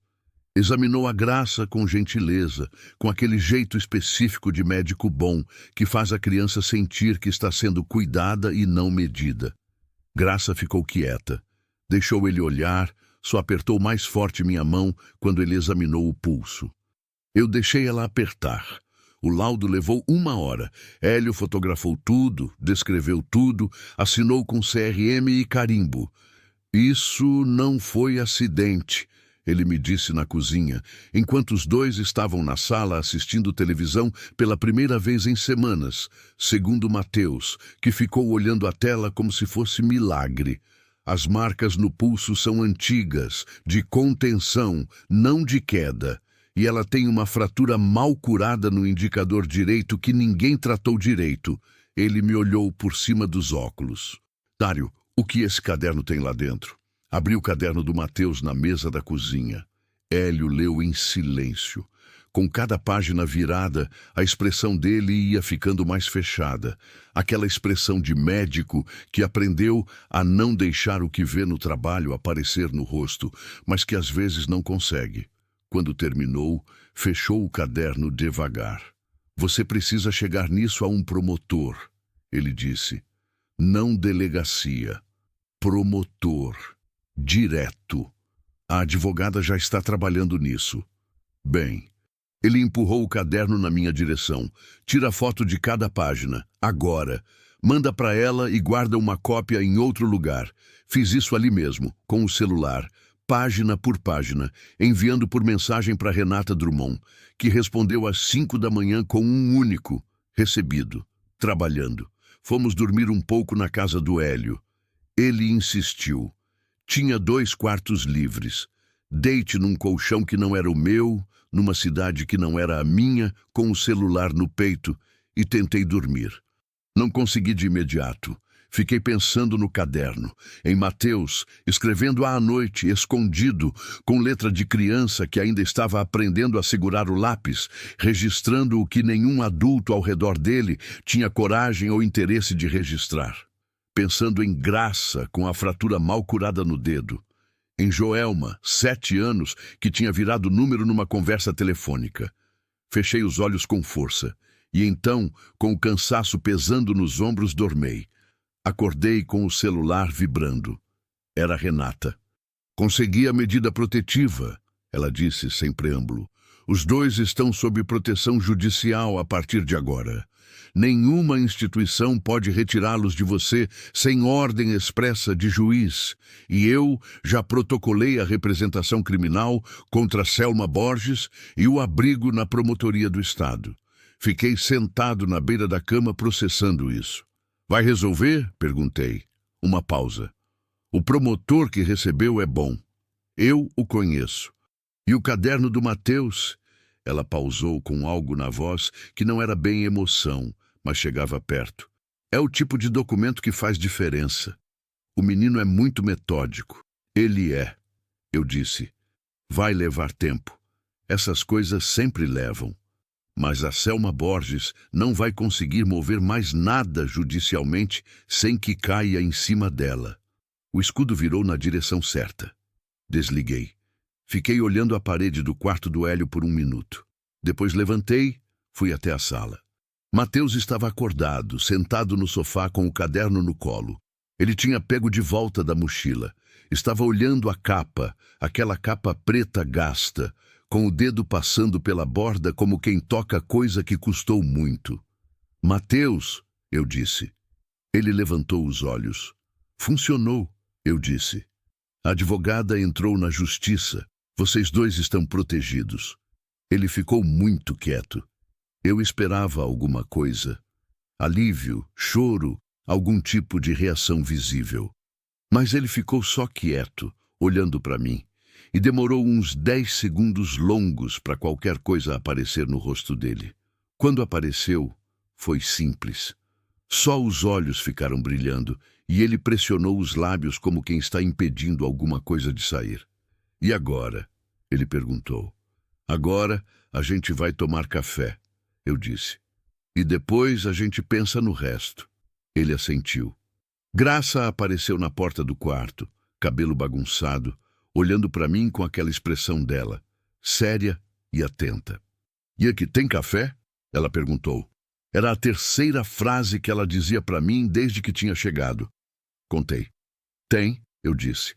Examinou a Graça com gentileza, com aquele jeito específico de médico bom que faz a criança sentir que está sendo cuidada e não medida. Graça ficou quieta. Deixou ele olhar, só apertou mais forte minha mão quando ele examinou o pulso. Eu deixei ela apertar. O laudo levou 1 hora. Hélio fotografou tudo, descreveu tudo, assinou com CRM e carimbo. Isso não foi acidente, ele me disse na cozinha, enquanto os dois estavam na sala assistindo televisão pela primeira vez em semanas, segundo Mateus, que ficou olhando a tela como se fosse milagre. As marcas no pulso são antigas, de contenção, não de queda. E ela tem uma fratura mal curada no indicador direito que ninguém tratou direito. Ele me olhou por cima dos óculos. Dário, o que esse caderno tem lá dentro? Abri o caderno do Mateus na mesa da cozinha. Hélio leu em silêncio. Com cada página virada, a expressão dele ia ficando mais fechada. Aquela expressão de médico que aprendeu a não deixar o que vê no trabalho aparecer no rosto, mas que às vezes não consegue. Quando terminou, fechou o caderno devagar. Você precisa chegar nisso a um promotor, ele disse. Não delegacia. Promotor. Direto. A advogada já está trabalhando nisso. Bem, ele empurrou o caderno na minha direção. Tira foto de cada página, agora. Manda para ela e guarda uma cópia em outro lugar. Fiz isso ali mesmo, com o celular. Página por página, enviando por mensagem para Renata Drummond, que respondeu às 5 da manhã com um único, recebido, trabalhando. Fomos dormir um pouco na casa do Hélio. Ele insistiu. Tinha 2 quartos livres. Deite num colchão que não era o meu, numa cidade que não era a minha, com o celular no peito, e tentei dormir. Não consegui de imediato. Fiquei pensando no caderno, em Mateus, escrevendo à noite, escondido, com letra de criança que ainda estava aprendendo a segurar o lápis, registrando o que nenhum adulto ao redor dele tinha coragem ou interesse de registrar. Pensando em Graça, com a fratura mal curada no dedo. Em Joelma, 7 anos, que tinha virado número numa conversa telefônica. Fechei os olhos com força, e então, com o cansaço pesando nos ombros, dormei. Acordei com o celular vibrando. Era Renata. Consegui a medida protetiva, ela disse sem preâmbulo. Os 2 estão sob proteção judicial a partir de agora. Nenhuma instituição pode retirá-los de você sem ordem expressa de juiz. E eu já protocolei a representação criminal contra Selma Borges e o abrigo na promotoria do Estado. Fiquei sentado na beira da cama processando isso. Vai resolver? Perguntei. Uma pausa. O promotor que recebeu é bom. Eu o conheço. E o caderno do Mateus? Ela pausou com algo na voz que não era bem emoção, mas chegava perto. É o tipo de documento que faz diferença. O menino é muito metódico. Ele é. Eu disse. Vai levar tempo. Essas coisas sempre levam. Mas a Selma Borges não vai conseguir mover mais nada judicialmente sem que caia em cima dela. O escudo virou na direção certa. Desliguei. Fiquei olhando a parede do quarto do Hélio por 1 minuto. Depois levantei, fui até a sala. Mateus estava acordado, sentado no sofá com o caderno no colo. Ele tinha pego de volta da mochila. Estava olhando a capa, aquela capa preta gasta, com o dedo passando pela borda como quem toca coisa que custou muito. Mateus, eu disse. Ele levantou os olhos. Funcionou, eu disse. A advogada entrou na justiça. Vocês dois estão protegidos. Ele ficou muito quieto. Eu esperava alguma coisa. Alívio, choro, algum tipo de reação visível. Mas ele ficou só quieto, olhando para mim, e demorou uns 10 segundos longos para qualquer coisa aparecer no rosto dele. Quando apareceu, foi simples. Só os olhos ficaram brilhando, e ele pressionou os lábios como quem está impedindo alguma coisa de sair. E agora? Ele perguntou. Agora a gente vai tomar café, eu disse. E depois a gente pensa no resto. Ele assentiu. Graça apareceu na porta do quarto, cabelo bagunçado, olhando para mim com aquela expressão dela, séria e atenta. E aqui, tem café? Ela perguntou. Era a terceira frase que ela dizia para mim desde que tinha chegado. Contei. Tem, eu disse.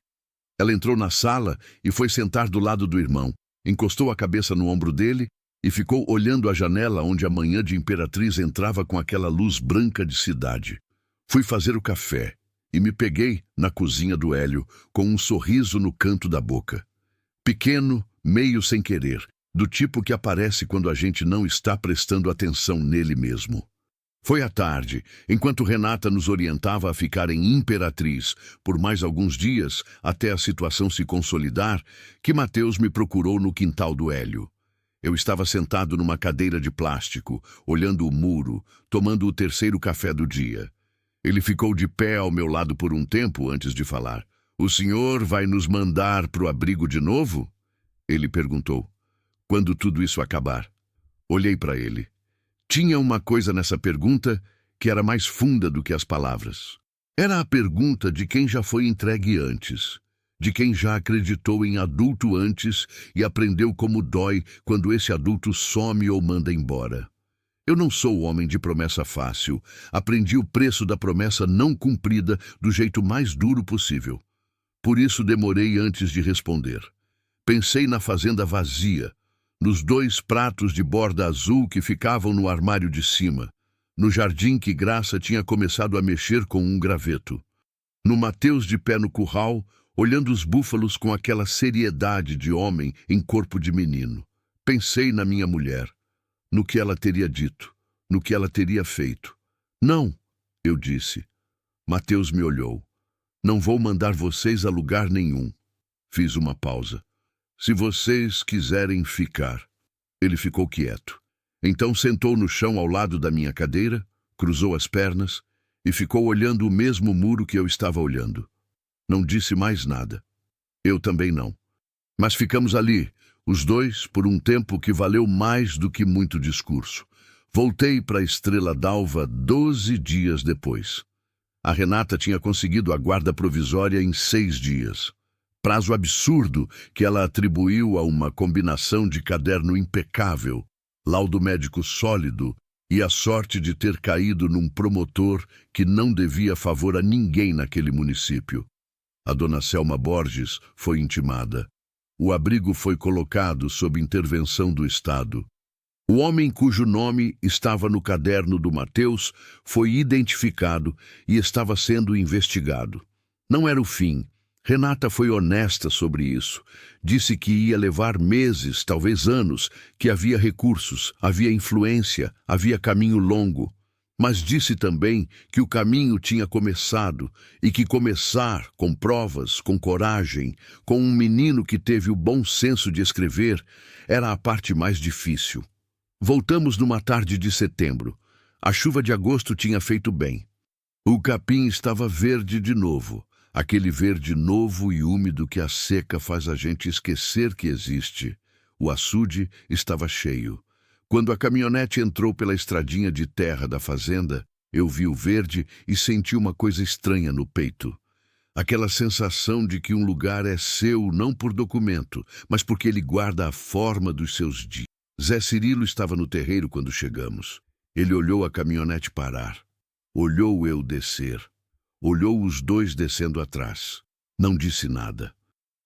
Ela entrou na sala e foi sentar do lado do irmão, encostou a cabeça no ombro dele e ficou olhando a janela onde a manhã de Imperatriz entrava com aquela luz branca de cidade. Fui fazer o café e me peguei na cozinha do Hélio com um sorriso no canto da boca. Pequeno, meio sem querer, do tipo que aparece quando a gente não está prestando atenção nele mesmo. Foi à tarde, enquanto Renata nos orientava a ficar em Imperatriz por mais alguns dias até a situação se consolidar, que Mateus me procurou no quintal do Hélio. Eu estava sentado numa cadeira de plástico, olhando o muro, tomando o terceiro café do dia. Ele ficou de pé ao meu lado por um tempo antes de falar. O senhor vai nos mandar para o abrigo de novo? Ele perguntou. Quando tudo isso acabar. Olhei para ele. Tinha uma coisa nessa pergunta que era mais funda do que as palavras. Era a pergunta de quem já foi entregue antes, de quem já acreditou em adulto antes e aprendeu como dói quando esse adulto some ou manda embora. Eu não sou homem de promessa fácil. Aprendi o preço da promessa não cumprida do jeito mais duro possível. Por isso demorei antes de responder. Pensei na fazenda vazia, nos 2 pratos de borda azul que ficavam no armário de cima, no jardim que Graça tinha começado a mexer com um graveto, no Mateus de pé no curral, olhando os búfalos com aquela seriedade de homem em corpo de menino. Pensei na minha mulher. No que ela teria dito, no que ela teria feito. Não, eu disse. Mateus me olhou. Não vou mandar vocês a lugar nenhum. Fiz uma pausa. Se vocês quiserem ficar. Ele ficou quieto. Então sentou no chão ao lado da minha cadeira, cruzou as pernas e ficou olhando o mesmo muro que eu estava olhando. Não disse mais nada. Eu também não. Mas ficamos ali, os dois, por um tempo que valeu mais do que muito discurso. Voltei para a Estrela d'Alva 12 dias depois. A Renata tinha conseguido a guarda provisória em 6 dias. Prazo absurdo que ela atribuiu a uma combinação de caderno impecável, laudo médico sólido e a sorte de ter caído num promotor que não devia favor a ninguém naquele município. A dona Selma Borges foi intimada. O abrigo foi colocado sob intervenção do Estado. O homem cujo nome estava no caderno do Mateus foi identificado e estava sendo investigado. Não era o fim. Renata foi honesta sobre isso. Disse que ia levar meses, talvez anos, que havia recursos, havia influência, havia caminho longo. Mas disse também que o caminho tinha começado e que começar com provas, com coragem, com um menino que teve o bom senso de escrever, era a parte mais difícil. Voltamos numa tarde de setembro. A chuva de agosto tinha feito bem. O capim estava verde de novo, aquele verde novo e úmido que a seca faz a gente esquecer que existe. O açude estava cheio. Quando a caminhonete entrou pela estradinha de terra da fazenda, eu vi o verde e senti uma coisa estranha no peito. Aquela sensação de que um lugar é seu não por documento, mas porque ele guarda a forma dos seus dias. Zé Cirilo estava no terreiro quando chegamos. Ele olhou a caminhonete parar. Olhou eu descer. Olhou os dois descendo atrás. Não disse nada.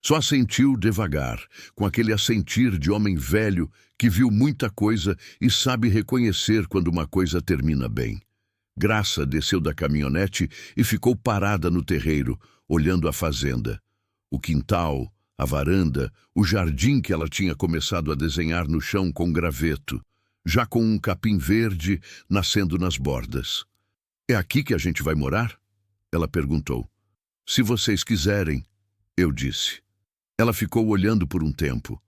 Só assentiu devagar, com aquele assentir de homem velho que viu muita coisa e sabe reconhecer quando uma coisa termina bem. Graça desceu da caminhonete e ficou parada no terreiro, olhando a fazenda. O quintal, a varanda, o jardim que ela tinha começado a desenhar no chão com graveto, já com um capim verde nascendo nas bordas. "É aqui que a gente vai morar?" Ela perguntou. "Se vocês quiserem", eu disse. Ela ficou olhando por um tempo.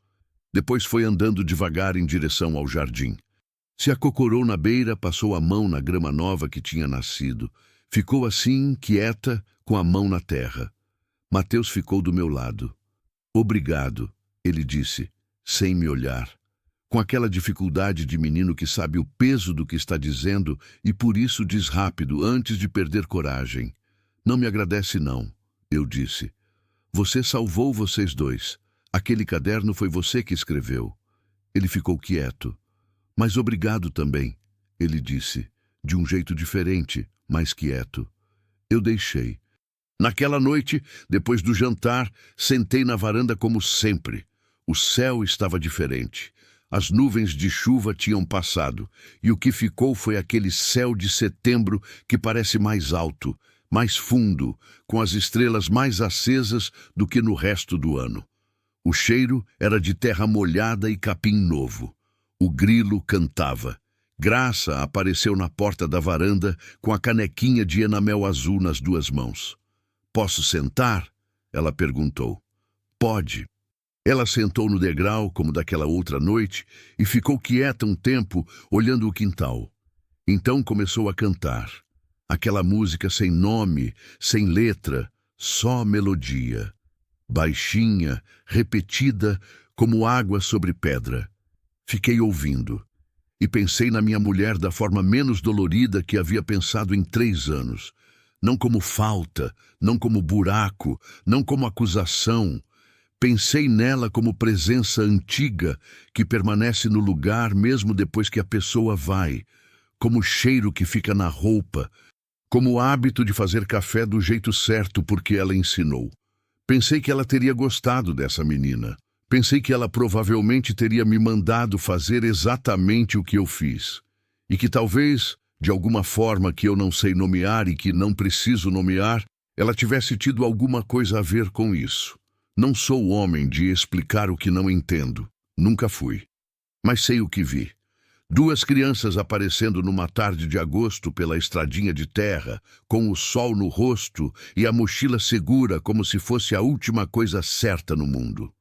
Depois foi andando devagar em direção ao jardim. Se acocorou na beira, passou a mão na grama nova que tinha nascido. Ficou assim, quieta, com a mão na terra. Mateus ficou do meu lado. "Obrigado", ele disse, sem me olhar. Com aquela dificuldade de menino que sabe o peso do que está dizendo e por isso diz rápido, antes de perder coragem. "Não me agradece não", eu disse. "Você salvou vocês dois. Aquele caderno foi você que escreveu." Ele ficou quieto. "Mas obrigado também", ele disse, de um jeito diferente, mais quieto. Eu deixei. Naquela noite, depois do jantar, sentei na varanda como sempre. O céu estava diferente. As nuvens de chuva tinham passado, e o que ficou foi aquele céu de setembro que parece mais alto, mais fundo, com as estrelas mais acesas do que no resto do ano. O cheiro era de terra molhada e capim novo. O grilo cantava. Graça apareceu na porta da varanda com a canequinha de enamel azul nas duas mãos. "Posso sentar?" ela perguntou. "Pode." Ela sentou no degrau, como daquela outra noite, e ficou quieta um tempo, olhando o quintal. Então começou a cantar. Aquela música sem nome, sem letra, só melodia. Baixinha, repetida, como água sobre pedra. Fiquei ouvindo. E pensei na minha mulher da forma menos dolorida que havia pensado em 3 anos. Não como falta, não como buraco, não como acusação. Pensei nela como presença antiga que permanece no lugar mesmo depois que a pessoa vai, como cheiro que fica na roupa, como o hábito de fazer café do jeito certo porque ela ensinou. Pensei que ela teria gostado dessa menina. Pensei que ela provavelmente teria me mandado fazer exatamente o que eu fiz. E que talvez, de alguma forma que eu não sei nomear e que não preciso nomear, ela tivesse tido alguma coisa a ver com isso. Não sou homem de explicar o que não entendo. Nunca fui. Mas sei o que vi. 2 crianças aparecendo numa tarde de agosto pela estradinha de terra, com o sol no rosto e a mochila segura como se fosse a última coisa certa no mundo.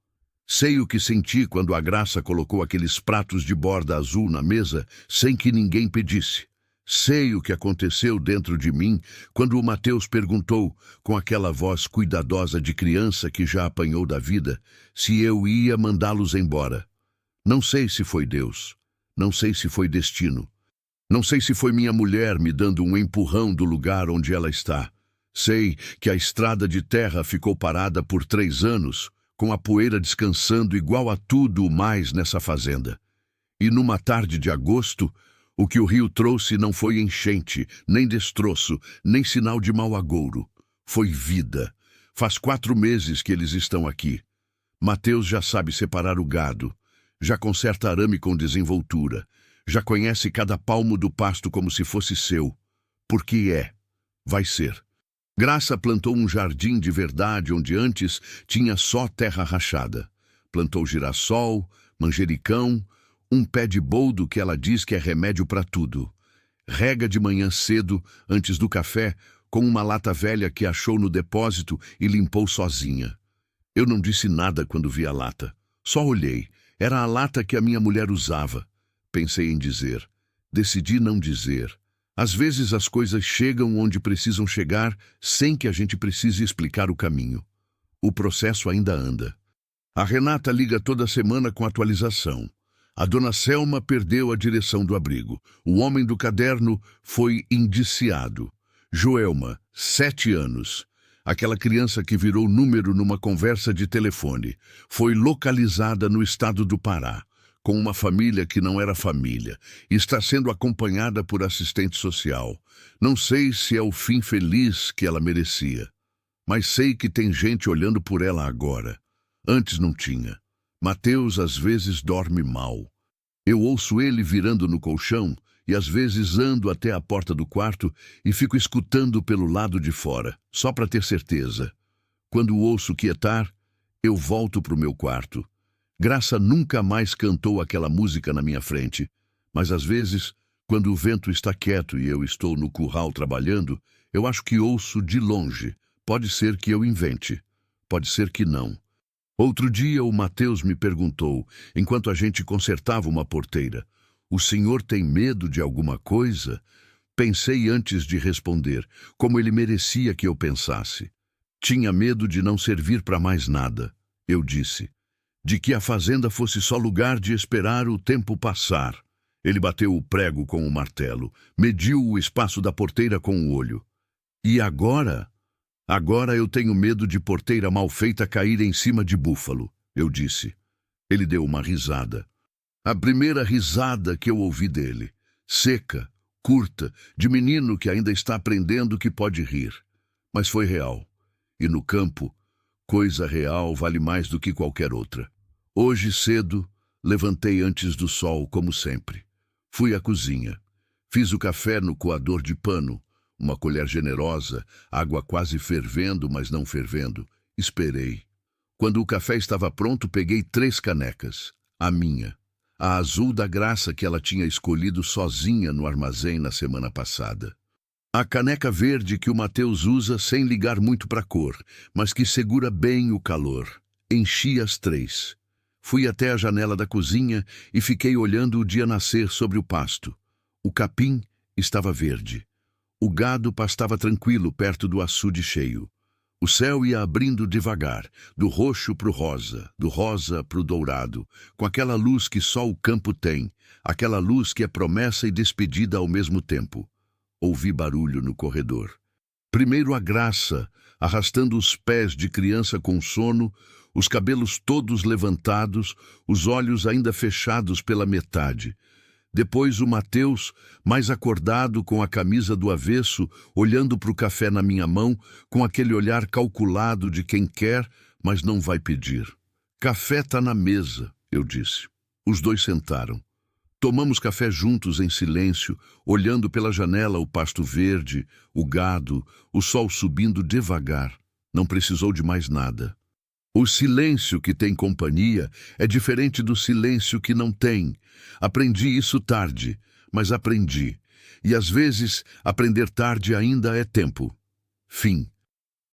Sei o que senti quando a Graça colocou aqueles pratos de borda azul na mesa sem que ninguém pedisse. Sei o que aconteceu dentro de mim quando o Mateus perguntou, com aquela voz cuidadosa de criança que já apanhou da vida, se eu ia mandá-los embora. Não sei se foi Deus. Não sei se foi destino. Não sei se foi minha mulher me dando um empurrão do lugar onde ela está. Sei que a estrada de terra ficou parada por 3 anos, com a poeira descansando igual a tudo mais nessa fazenda. E numa tarde de agosto, o que o rio trouxe não foi enchente, nem destroço, nem sinal de mau agouro. Foi vida. Faz 4 meses que eles estão aqui. Mateus já sabe separar o gado. Já conserta arame com desenvoltura. Já conhece cada palmo do pasto como se fosse seu. Porque é. Vai ser. Graça plantou um jardim de verdade onde antes tinha só terra rachada. Plantou girassol, manjericão, um pé de boldo que ela diz que é remédio para tudo. Rega de manhã cedo, antes do café, com uma lata velha que achou no depósito e limpou sozinha. Eu não disse nada quando vi a lata. Só olhei. Era a lata que a minha mulher usava. Pensei em dizer. Decidi não dizer. Às vezes as coisas chegam onde precisam chegar sem que a gente precise explicar o caminho. O processo ainda anda. A Renata liga toda semana com atualização. A dona Selma perdeu a direção do abrigo. O homem do caderno foi indiciado. Joelma, 7 anos. Aquela criança que virou número numa conversa de telefone, foi localizada no estado do Pará. com uma família que não era família, e está sendo acompanhada por assistente social. Não sei se é o fim feliz que ela merecia, mas sei que tem gente olhando por ela agora. Antes não tinha. Mateus às vezes dorme mal. Eu ouço ele virando no colchão e às vezes ando até a porta do quarto e fico escutando pelo lado de fora, só para ter certeza. Quando o ouço quietar, eu volto para o meu quarto. Graça nunca mais cantou aquela música na minha frente, mas às vezes, quando o vento está quieto e eu estou no curral trabalhando, eu acho que ouço de longe. Pode ser que eu invente, pode ser que não. Outro dia o Mateus me perguntou, enquanto a gente consertava uma porteira: "O senhor tem medo de alguma coisa?" Pensei antes de responder, como ele merecia que eu pensasse. Tinha medo de não servir para mais nada, eu disse. De que a fazenda fosse só lugar de esperar o tempo passar. Ele bateu o prego com o martelo, mediu o espaço da porteira com o olho. E agora? Agora eu tenho medo de porteira mal feita cair em cima de búfalo, eu disse. Ele deu uma risada. A primeira risada que eu ouvi dele. Seca, curta, de menino que ainda está aprendendo que pode rir. Mas foi real. E no campo, coisa real vale mais do que qualquer outra. Hoje cedo, levantei antes do sol, como sempre. Fui à cozinha. Fiz o café no coador de pano. Uma colher generosa, água quase fervendo, mas não fervendo. Esperei. Quando o café estava pronto, peguei 3 canecas. A minha. A azul da Graça que ela tinha escolhido sozinha no armazém na semana passada. A caneca verde que o Mateus usa sem ligar muito para a cor, mas que segura bem o calor. Enchi as 3. Fui até a janela da cozinha e fiquei olhando o dia nascer sobre o pasto. O capim estava verde. O gado pastava tranquilo perto do açude cheio. O céu ia abrindo devagar, do roxo para o rosa, do rosa para o dourado, com aquela luz que só o campo tem, aquela luz que é promessa e despedida ao mesmo tempo. Ouvi barulho no corredor. Primeiro a Graça, arrastando os pés de criança com sono, os cabelos todos levantados, os olhos ainda fechados pela metade. Depois o Mateus, mais acordado, com a camisa do avesso, olhando para o café na minha mão, com aquele olhar calculado de quem quer, mas não vai pedir. "Café tá na mesa", eu disse. Os 2 sentaram. Tomamos café juntos em silêncio, olhando pela janela o pasto verde, o gado, o sol subindo devagar. Não precisou de mais nada. O silêncio que tem companhia é diferente do silêncio que não tem. Aprendi isso tarde, mas aprendi. E às vezes, aprender tarde ainda é tempo. Fim.